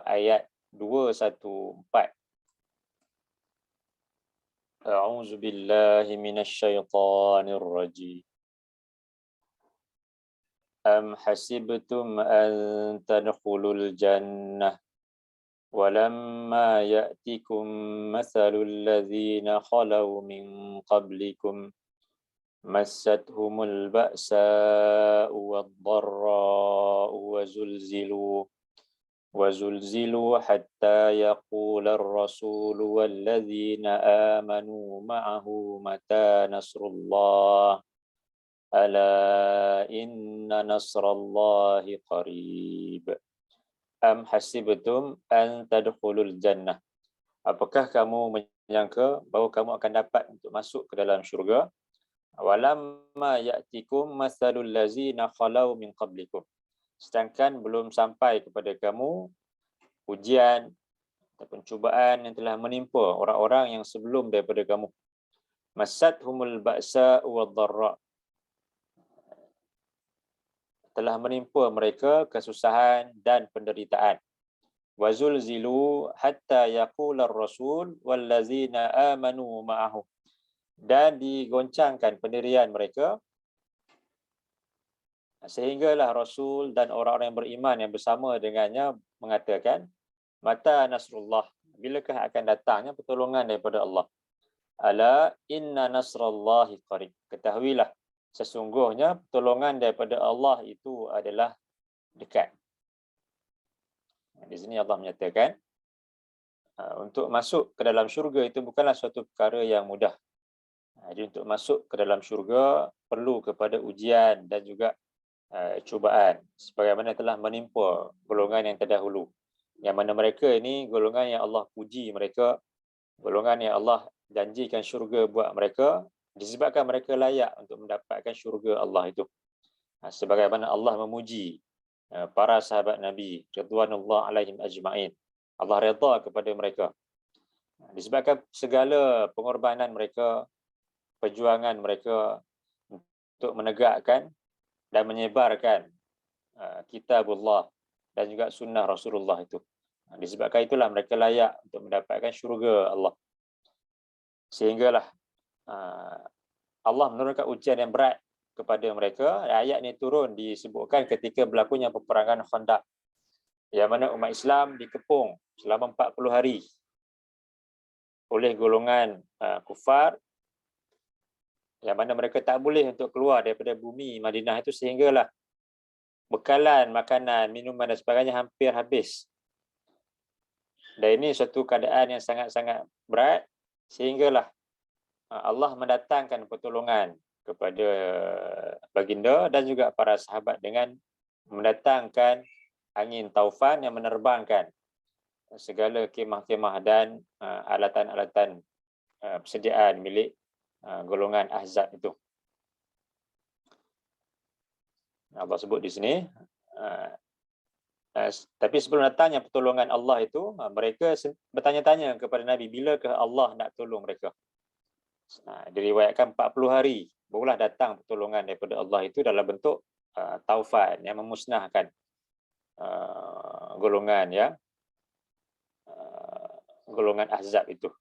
ayat 214. A'udzu billahi minasyaitonir rajim. Am hasibtum an tadkhulul jannah walamma ya'tikum mathalul ladzina khalau min qablikum massathumul ba'sa'u wad-dharra'u وزلزلوا حتى يقول الرسول والذين آمنوا معه متى نصر الله ألا إن نصر الله قريب أم حسبتم أن تدخلوا الجنة. Apakah kamu menyangka bahawa kamu akan dapat untuk masuk ke dalam syurga? Walamma ya'tikum mathalul ladzina khalau min qablikum. Sedangkan belum sampai kepada kamu ujian ataupun cubaan yang telah menimpa orang-orang yang sebelum daripada kamu. Massathumul ba'sa wad-dharra. Telah menimpa mereka kesusahan dan penderitaan. Wazulzilu hatta yaqula ar-rasul wallazina amanu ma'ahu. Dan digoncangkan pendirian mereka sehinggalah Rasul dan orang-orang yang beriman yang bersama dengannya mengatakan, mata nasrullah, bilakah akan datangnya pertolongan daripada Allah. Ala inna nasrallahi qarib. Ketahuilah, sesungguhnya pertolongan daripada Allah itu adalah dekat. Di sini Allah menyatakan, untuk masuk ke dalam syurga itu bukanlah suatu perkara yang mudah. Jadi untuk masuk ke dalam syurga perlu kepada ujian dan juga cubaan sebagaimana telah menimpa golongan yang terdahulu, yang mana mereka ini golongan yang Allah puji mereka, golongan yang Allah janjikan syurga buat mereka disebabkan mereka layak untuk mendapatkan syurga Allah itu. Sebagaimana Allah memuji para sahabat Nabi radhiyallahu alaihim ajma'in. Allah redha kepada mereka disebabkan segala pengorbanan mereka, perjuangan mereka untuk menegakkan dan menyebarkan kitabullah dan juga sunnah Rasulullah itu. Disebabkan itulah mereka layak untuk mendapatkan syurga Allah. Sehinggalah Allah menurunkan ujian yang berat kepada mereka. Ayat ini turun disebutkan ketika berlakunya peperangan Khandaq, yang mana umat Islam dikepung selama 40 hari oleh golongan kufar, yang mana mereka tak boleh untuk keluar daripada bumi Madinah itu, sehinggalah bekalan, makanan, minuman dan sebagainya hampir habis. Dan ini suatu keadaan yang sangat-sangat berat, sehinggalah Allah mendatangkan pertolongan kepada baginda dan juga para sahabat dengan mendatangkan angin taufan yang menerbangkan segala kemah-kemah dan alatan-alatan persediaan milik golongan Ahzab itu. Allah sebut di sini. Tapi sebelum datangnya pertolongan Allah itu, mereka bertanya-tanya kepada Nabi, bilakah Allah nak tolong mereka? Diriwayatkan 40 hari barulah datang pertolongan daripada Allah itu dalam bentuk taufan yang memusnahkan golongan Ahzab itu,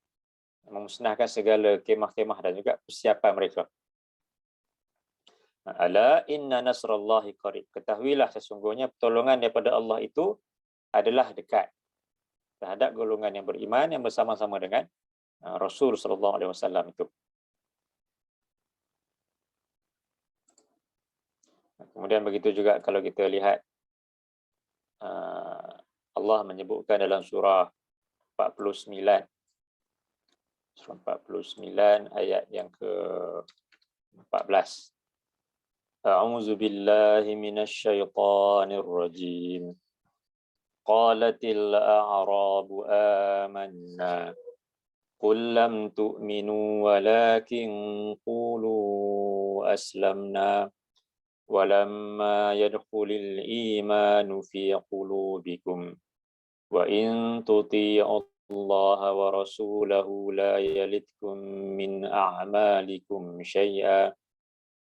memusnahkan segala kemah-kemah dan juga persiapan mereka. Ala inna nasrallahi qarib. Ketahuilah sesungguhnya pertolongan daripada Allah itu adalah dekat terhadap golongan yang beriman yang bersama-sama dengan Rasul sallallahu alaihi wasallam itu. Kemudian begitu juga kalau kita lihat Allah menyebutkan dalam surah 49 ayat yang ke-14. A'udzu billahi minasy syaithanir rajim. Qalatil a'rabu amanna qul lam tu'minu walakin qulu aslamna walamma yadkhulul imanu fi qulubikum wa in tuti'u Allah wa rasulahu la yalitkum min a'malikum syai'a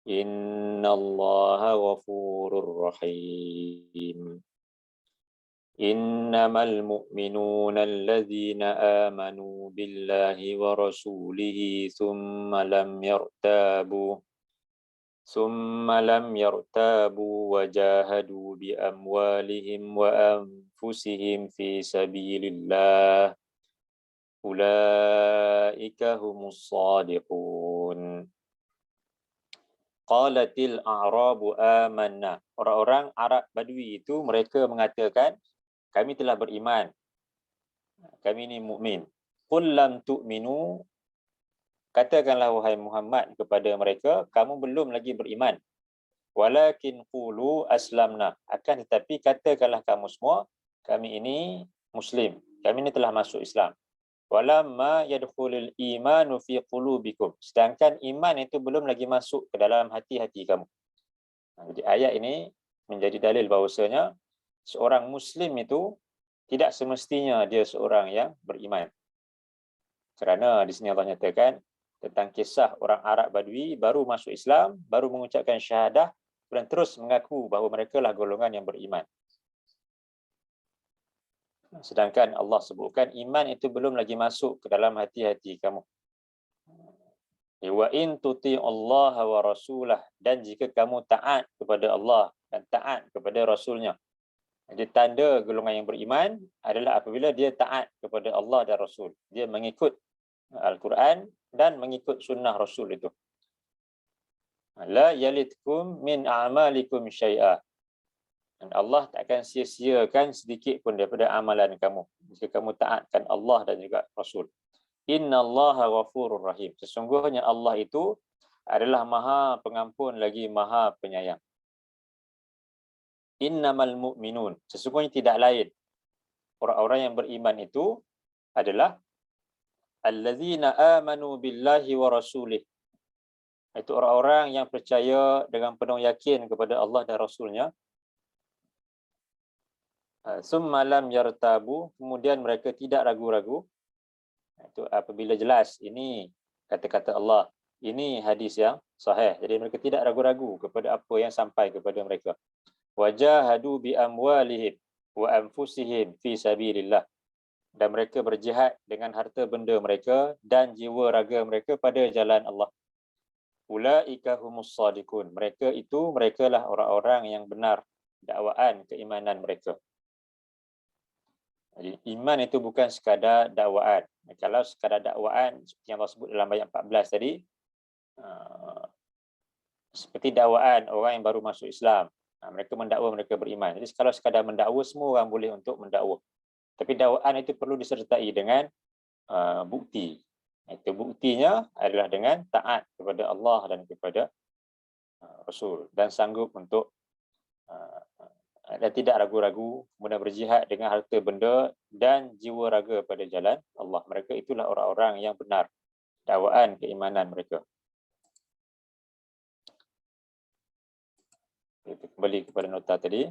innallaha ghafurur rahim. Innamal mu'minuna alladzina amanu billahi wa rasulihi thumma lam yartabu wa jahadu bi amwalihim wa anfusihim fi sabilillah ulaika humus shadiqun. Qalatil a'rabu amanna. Orang-orang Arab Badui itu mereka mengatakan, kami telah beriman. Kami ini mukmin. Qul lam tu'minu. Katakanlah wahai Muhammad kepada mereka, kamu belum lagi beriman. Walakin qulu aslamna. Akan tetapi katakanlah kamu semua, kami ini muslim. Kami ini telah masuk Islam. Walamma yadkhulul imanu fi qulubikum. Sedangkan iman itu belum lagi masuk ke dalam hati-hati kamu. Jadi ayat ini menjadi dalil bahawasanya seorang muslim itu tidak semestinya dia seorang yang beriman. Kerana di sini Allah nyatakan tentang kisah orang Arab Badui baru masuk Islam, baru mengucapkan syahadah dan terus mengaku bahawa mereka lah golongan yang beriman. Sedangkan Allah sebutkan iman itu belum lagi masuk ke dalam hati-hati kamu. Wa in tuti Allah wa rasulah, dan jika kamu taat kepada Allah dan taat kepada Rasulnya. Jadi tanda golongan yang beriman adalah apabila dia taat kepada Allah dan Rasul. Dia mengikut Al-Quran dan mengikut sunnah Rasul itu. La yalitkum min a'malikum syai'a. Dan Allah tak akan sia-siakan sedikit pun daripada amalan kamu jika kamu taatkan Allah dan juga Rasul. Innallaha ghafurur rahim. Sesungguhnya Allah itu adalah Maha Pengampun lagi Maha Penyayang. Innamal mu'minun. Sesungguhnya tidak lain. Orang-orang yang beriman itu adalah allazina amanu billahi wa rasulih. Itu orang-orang yang percaya dengan penuh yakin kepada Allah dan Rasulnya. Summa lam yartabu. Kemudian mereka tidak ragu-ragu. Itu apabila jelas ini kata-kata Allah, ini hadis yang sahih. Jadi mereka tidak ragu-ragu kepada apa yang sampai kepada mereka. Wajahadu bi amwalihim wa anfusihim fi sabilillah. Dan mereka berjihad dengan harta benda mereka dan jiwa raga mereka pada jalan Allah. Ulaika humus shadiqun. Mereka lah orang-orang yang benar dakwaan keimanan mereka. Jadi iman itu bukan sekadar dakwaan. Kalau sekadar dakwaan seperti yang Allah sebut dalam ayat 14 tadi, seperti dakwaan orang yang baru masuk Islam. Mereka mendakwa mereka beriman. Jadi kalau sekadar mendakwa, semua orang boleh untuk mendakwa. Tapi dakwaan itu perlu disertai dengan bukti. Itu buktinya adalah dengan taat kepada Allah dan kepada Rasul, dan sanggup untuk dan tidak ragu-ragu kemudian berjihad dengan harta benda dan jiwa raga pada jalan Allah. Mereka itulah orang-orang yang benar dakwaan keimanan mereka. Kita kembali kepada nota tadi.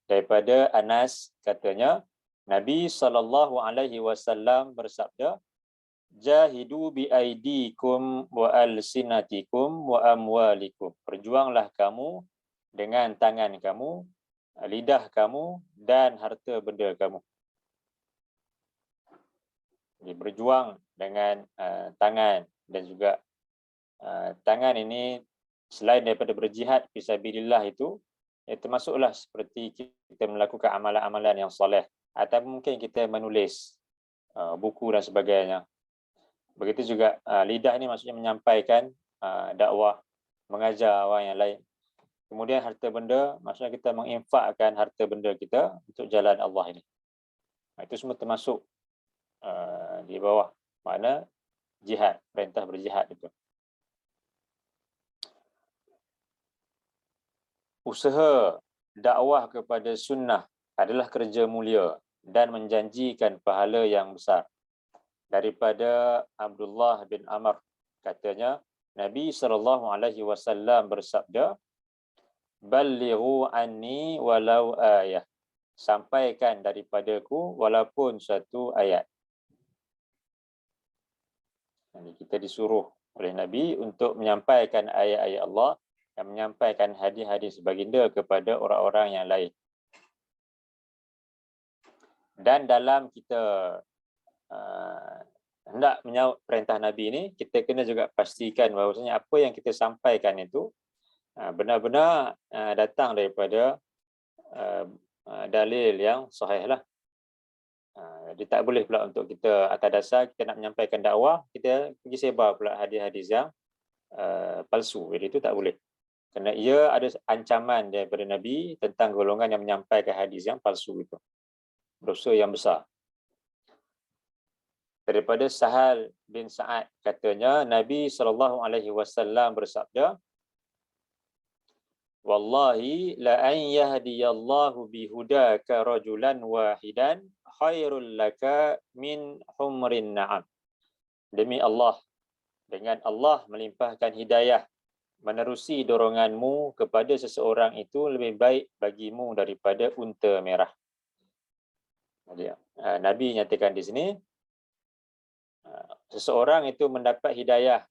Daripada Anas katanya, Nabi SAW bersabda, Jahidu bi aidikum wa alsinatikum wa amwalikum. Berjuanglah kamu dengan tangan kamu, lidah kamu dan harta benda kamu. Jadi berjuang dengan tangan dan juga tangan ini selain daripada berjihad fisabilillah itu termasuklah seperti kita melakukan amalan-amalan yang soleh, atau mungkin kita menulis buku dan sebagainya. Begitu juga lidah ini maksudnya menyampaikan dakwah, mengajar orang yang lain. Kemudian harta benda maksudnya kita menginfakkan harta benda kita untuk jalan Allah ini. Itu semua termasuk di bawah makna jihad, perintah berjihad itu. Usaha dakwah kepada sunnah adalah kerja mulia dan menjanjikan pahala yang besar. Daripada Abdullah bin Amr katanya, Nabi SAW bersabda, Ballighu anni walau ayah. Sampaikan daripadaku walaupun satu ayat. Jadi kita disuruh oleh Nabi untuk menyampaikan ayat-ayat Allah dan menyampaikan hadis-hadis baginda kepada orang-orang yang lain. Dan dalam kita hendak menyahut perintah Nabi ini, kita kena juga pastikan bahawasanya apa yang kita sampaikan itu benar-benar datang daripada dalil yang sahih lah. Jadi tak boleh pula untuk kita atas dasar kita nak menyampaikan dakwah, kita pergi sebar pula hadis-hadis yang palsu. Jadi itu tak boleh. Kerana ia ada ancaman daripada Nabi tentang golongan yang menyampaikan hadis yang palsu itu. Dosa yang besar. Daripada Sahal bin Sa'ad katanya, Nabi SAW bersabda, Wallahi la an yahdiyallahu bihudaka rajulan wahidan khairul laka min humrin na'am. Demi Allah, dengan Allah melimpahkan hidayah menerusi doronganmu kepada seseorang itu lebih baik bagimu daripada unta merah. Jadi, Nabi nyatakan di sini, seseorang itu mendapat hidayah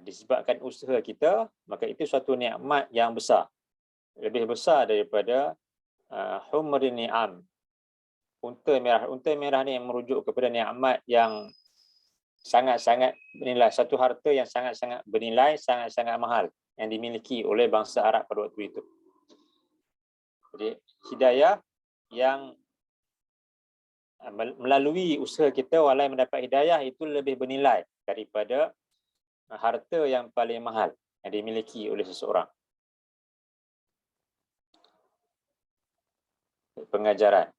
disebabkan usaha kita, maka itu suatu nikmat yang besar, lebih besar daripada humrin ni'am, unta merah. Unta merah ni yang merujuk kepada nikmat yang sangat-sangat bernilai, satu harta yang sangat-sangat bernilai, sangat-sangat mahal yang dimiliki oleh bangsa Arab pada waktu itu. Jadi hidayah yang melalui usaha kita walai mendapat hidayah itu lebih bernilai daripada harta yang paling mahal yang dimiliki oleh seseorang. Pengajaran.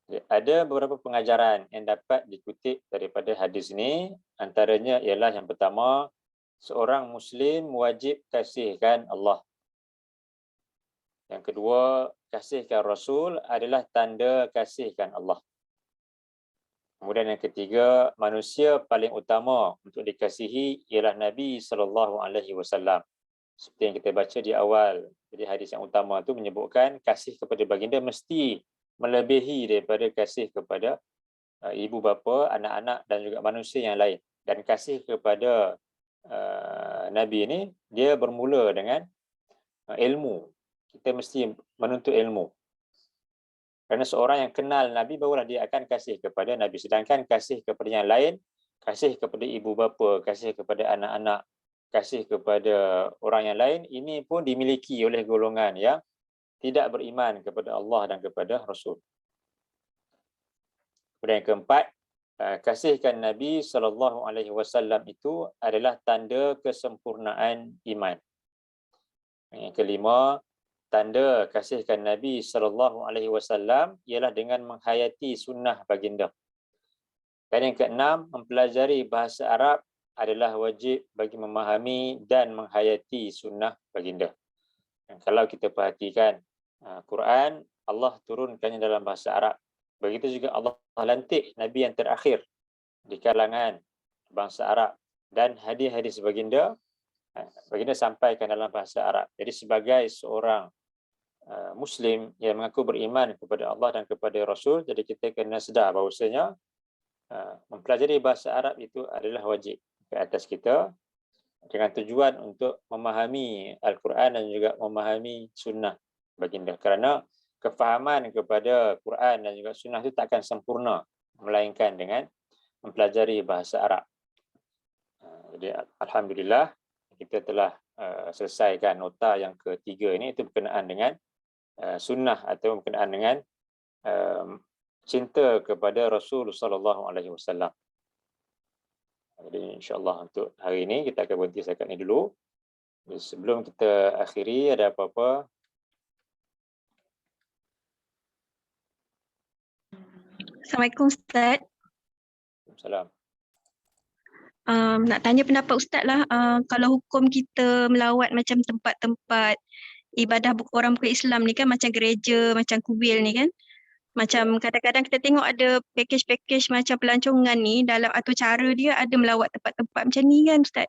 Ada beberapa pengajaran yang dapat dikutip daripada hadis ini. Antaranya ialah yang pertama, seorang Muslim wajib kasihkan Allah. Yang kedua, kasihkan Rasul adalah tanda kasihkan Allah. Kemudian yang ketiga, manusia paling utama untuk dikasihi ialah Nabi SAW. Seperti yang kita baca di awal. Jadi hadis yang utama itu menyebutkan kasih kepada baginda mesti melebihi daripada kasih kepada ibu bapa, anak-anak dan juga manusia yang lain. Dan kasih kepada Nabi ini, dia bermula dengan ilmu. Kita mesti menuntut ilmu. Kerana seorang yang kenal Nabi, barulah dia akan kasih kepada Nabi. Sedangkan kasih kepada yang lain, kasih kepada ibu bapa, kasih kepada anak-anak, kasih kepada orang yang lain, ini pun dimiliki oleh golongan yang tidak beriman kepada Allah dan kepada Rasul. Kemudian yang keempat, kasihkan Nabi SAW itu adalah tanda kesempurnaan iman. Yang kelima, tanda kasihkan Nabi SAW ialah dengan menghayati sunnah baginda. Dan yang keenam, mempelajari bahasa Arab adalah wajib bagi memahami dan menghayati sunnah baginda. Dan kalau kita perhatikan Quran, Allah turunkannya dalam bahasa Arab. Begitu juga Allah lantik Nabi yang terakhir di kalangan bangsa Arab, dan hadis-hadis baginda sampaikan dalam bahasa Arab. Jadi sebagai seorang Muslim yang mengaku beriman kepada Allah dan kepada Rasul, jadi kita kena sedar bahawasanya mempelajari bahasa Arab itu adalah wajib ke atas kita dengan tujuan untuk memahami Al-Quran dan juga memahami sunnah baginda. Kerana kefahaman kepada Quran dan juga sunnah itu takkan sempurna melainkan dengan mempelajari bahasa Arab. Jadi alhamdulillah kita telah selesaikan nota yang ketiga ini, itu berkenaan dengan sunnah atau berkenaan dengan cinta kepada Rasul sallallahu alaihi wasallam. Jadi insya-Allah untuk hari ini kita akan berhenti setakat ini dulu. Jadi, sebelum kita akhiri, ada apa-apa? Assalamualaikum Ustaz. Salam. Nak tanya pendapat Ustaz lah, kalau hukum kita melawat macam tempat-tempat ibadah orang bukan Islam ni kan, macam gereja, macam kuil ni kan, macam kadang-kadang kita tengok ada package-package macam pelancongan ni dalam atau cara dia ada melawat tempat-tempat macam ni kan Ustaz.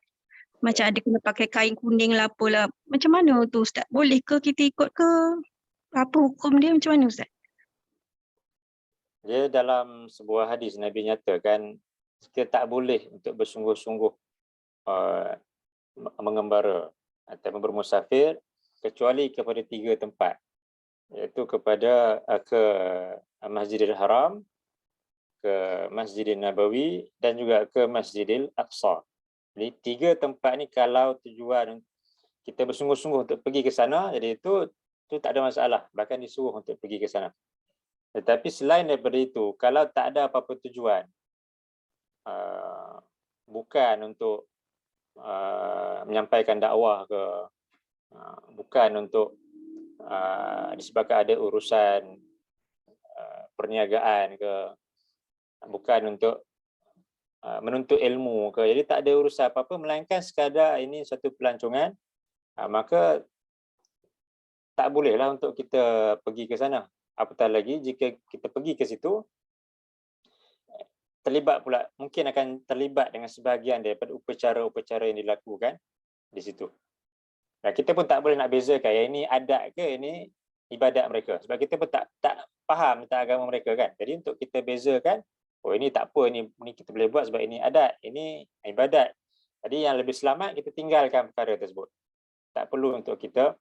Macam ada kena pakai kain kuning lah apalah. Macam mana tu Ustaz? Boleh ke kita ikut ke? Apa hukum dia, macam mana Ustaz? Dia dalam sebuah hadis Nabi nyatakan kita tak boleh untuk bersungguh-sungguh mengembara atau bermusafir kecuali kepada 3 tempat, iaitu kepada ke Masjidil Haram, ke Masjidil Nabawi dan juga ke Masjidil Aqsa. Jadi 3 tempat ni kalau tujuan kita bersungguh-sungguh untuk pergi ke sana, jadi itu tak ada masalah, bahkan disuruh untuk pergi ke sana. Tetapi selain daripada itu, kalau tak ada apa-apa tujuan, bukan untuk menyampaikan dakwah ke, bukan untuk disebabkan ada urusan perniagaan ke, bukan untuk menuntut ilmu ke, jadi tak ada urusan apa-apa melainkan sekadar ini satu pelancongan, maka tak bolehlah untuk kita pergi ke sana. Apatah lagi jika kita pergi ke situ, terlibat pula, mungkin akan terlibat dengan sebahagian daripada upacara-upacara yang dilakukan di situ. Dan kita pun tak boleh nak bezakan yang ini adat ke ini ibadat mereka, sebab kita pun tak faham tentang agama mereka kan. Jadi untuk kita bezakan, oh ini tak apa, ini kita boleh buat sebab ini adat, ini ibadat. Jadi yang lebih selamat kita tinggalkan perkara tersebut. Tak perlu untuk kita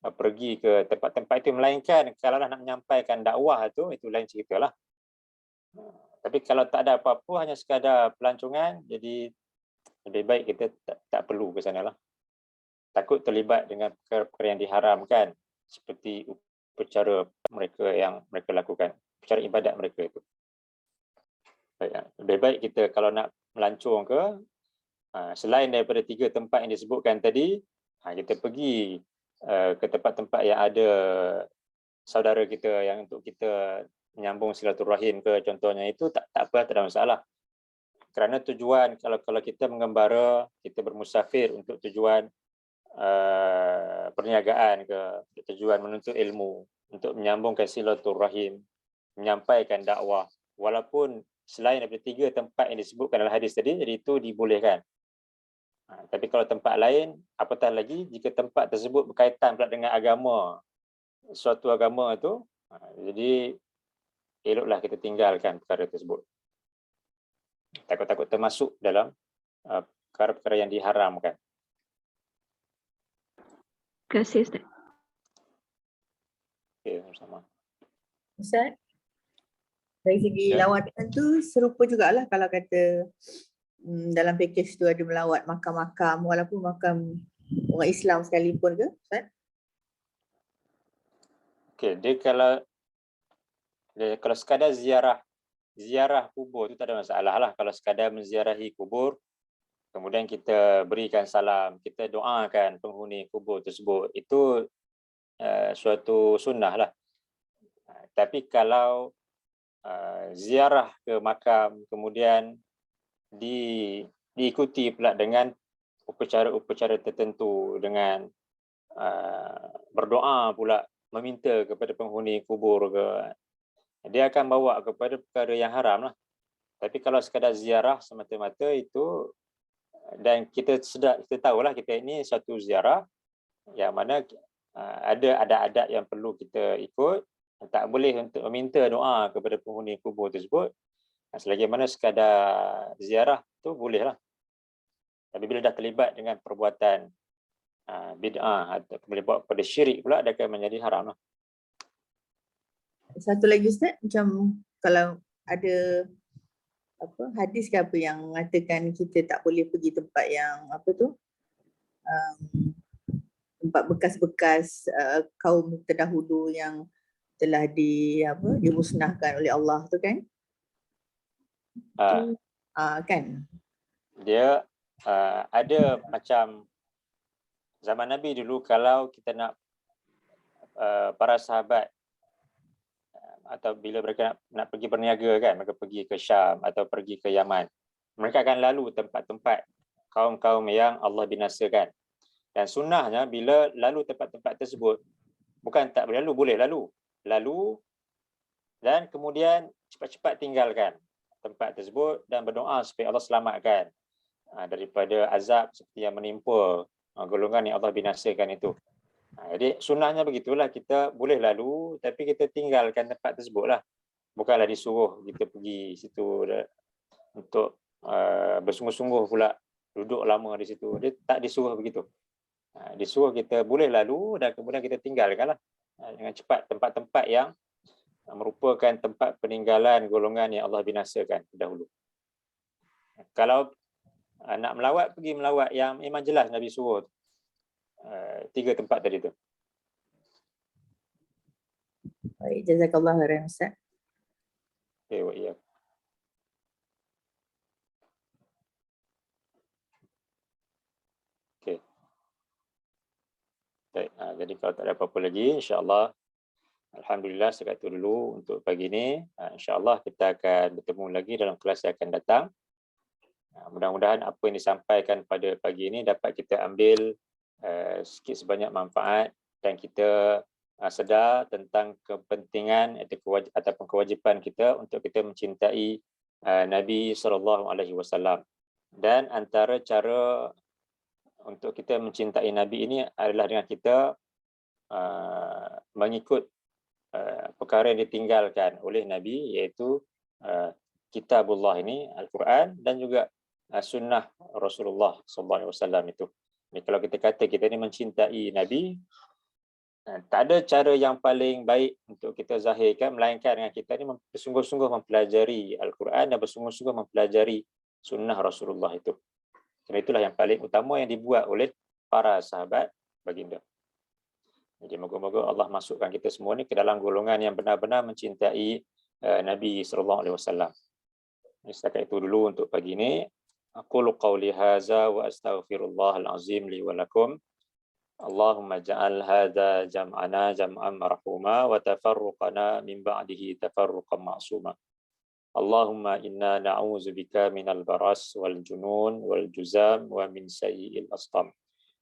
pergi ke tempat-tempat itu, melainkan kalau nak menyampaikan dakwah itu lain ceritalah. Tapi kalau tak ada apa-apa, hanya sekadar pelancongan, jadi lebih baik kita tak perlu ke sana lah. Takut terlibat dengan perkara-perkara yang diharamkan, seperti upacara mereka yang mereka lakukan, upacara ibadat mereka itu. Lebih baik kita kalau nak melancong ke, selain daripada 3 tempat yang disebutkan tadi, kita pergi ke tempat-tempat yang ada saudara kita yang untuk kita menyambung silaturahim ke contohnya itu tak apa, tak ada masalah. Kerana tujuan kalau kita mengembara, kita bermusafir untuk tujuan perniagaan ke, tujuan menuntut ilmu, untuk menyambungkan silaturahim, menyampaikan dakwah, walaupun selain daripada 3 tempat yang disebutkan dalam hadis tadi, jadi itu dibolehkan. Tapi kalau tempat lain, apatah lagi jika tempat tersebut berkaitan pula dengan agama, suatu agama itu, jadi eloklah kita tinggalkan perkara tersebut. Takut-takut termasuk dalam perkara-perkara yang diharamkan. Terima kasih Ustaz. Okey, sama. Ustaz, dari segi lawatan tu serupa jugalah kalau kata dalam package tu ada melawat makam-makam walaupun makam orang Islam sekalipun ke Ustaz? Okey, dia kalau sekadar ziarah kubur tu tak ada masalah lah. Kalau sekadar menziarahi kubur, kemudian kita berikan salam, kita doakan penghuni kubur tersebut, itu suatu sunnah lah. Tapi kalau ziarah ke makam kemudian diikuti pula dengan upacara-upacara tertentu, dengan berdoa pula, meminta kepada penghuni kubur ke, dia akan bawa kepada perkara yang haram lah. Tapi kalau sekadar ziarah semata-mata itu, dan kita tahulah kita ini satu ziarah yang mana ada adat-adat yang perlu kita ikut, tak boleh untuk meminta doa kepada penghuni kubur tersebut. Selagi mana sekadar ziarah tu bolehlah. Tapi bila dah terlibat dengan perbuatan bid'ah atau boleh bawa kepada syirik pula, dia akan menjadi haram lah. Satu lagi Ustaz, macam kalau ada hadis ke apa yang mengatakan kita tak boleh pergi tempat yang tempat bekas-bekas kaum terdahulu yang telah dimusnahkan oleh Allah tu kan? Kan? Dia ada macam zaman Nabi dulu, kalau kita nak para sahabat atau bila mereka nak pergi berniaga kan, mereka pergi ke Syam atau pergi ke Yaman, mereka akan lalu tempat-tempat kaum-kaum yang Allah binasakan. Dan sunnahnya bila lalu tempat-tempat tersebut, bukan tak boleh lalu, boleh lalu dan kemudian cepat-cepat tinggalkan tempat tersebut dan berdoa supaya Allah selamatkan daripada azab seperti yang menimpa golongan yang Allah binasakan itu. Jadi sunnahnya begitulah, kita boleh lalu tapi kita tinggalkan tempat tersebut lah. Bukanlah disuruh kita pergi situ untuk bersungguh-sungguh pula duduk lama di situ. Dia tak disuruh begitu. Disuruh kita boleh lalu dan kemudian kita tinggalkanlah dengan cepat tempat-tempat yang merupakan tempat peninggalan golongan yang Allah binasakan dahulu. Kalau nak melawat, pergi melawat yang memang jelas Nabi suruh. 3 tempat tadi tu. Baik, jazakallah khairan Ustaz. Okay, ya. Okay. Baik, jadi kalau tak ada apa-apa lagi, insya-Allah alhamdulillah setakat itu dulu untuk pagi ini. Insya-Allah kita akan bertemu lagi dalam kelas yang akan datang. Mudah-mudahan apa yang disampaikan pada pagi ini dapat kita ambil sikit sebanyak manfaat, dan kita sedar tentang kepentingan ataupun kewajipan kita untuk kita mencintai Nabi SAW. Dan antara cara untuk kita mencintai Nabi ini adalah dengan kita mengikut perkara yang ditinggalkan oleh Nabi, iaitu kitabullah ini, Al-Quran, dan juga sunnah Rasulullah SAW itu. Jadi kalau kita kata kita ni mencintai Nabi, tak ada cara yang paling baik untuk kita zahirkan melainkan dengan kita ni bersungguh-sungguh mempelajari Al-Quran dan bersungguh-sungguh mempelajari sunnah Rasulullah itu. Kerana itulah yang paling utama yang dibuat oleh para sahabat baginda. Jadi moga-moga Allah masukkan kita semua ni ke dalam golongan yang benar-benar mencintai Nabi SAW. Setakat itu dulu untuk pagi ini. Aqulu qawli hadza wa astaghfirullahal azim li wa lakum. Allahumma ja'al hadha jam'ana jam'an marhuma wa tafarruqana min ba'dihi tafarruqan ma'suma. Allahumma inna na'udzubika minal baras wal junun wal juzam wa min sayyi'il asqam.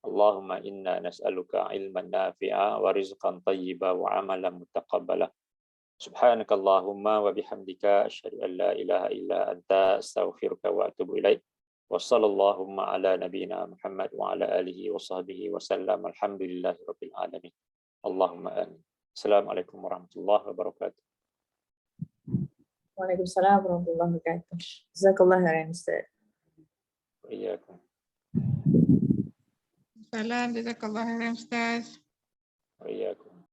Allahumma inna nas'aluka ilman nafi'a wa rizqan tayyiba wa amalan mutaqabbala. Subhanakallahumma wa bihamdika asyhadu an la ilaha illa anta astaghfiruka wa atubu ilaik. Wa sallallahu ala nabiyyina Muhammad wa ala alihi wa sahbihi wa sallam. Alhamdulillahi rabbil alamin. Allahumma amin. Assalamualaikum warahmatullahi wabarakatuh. Waalaikumsalam warahmatullahi wabarakatuh. Jazakallah khairan Ustaz. Wa iyyakum. Salam, jazakallah khairan Ustaz. Wa iyyakum.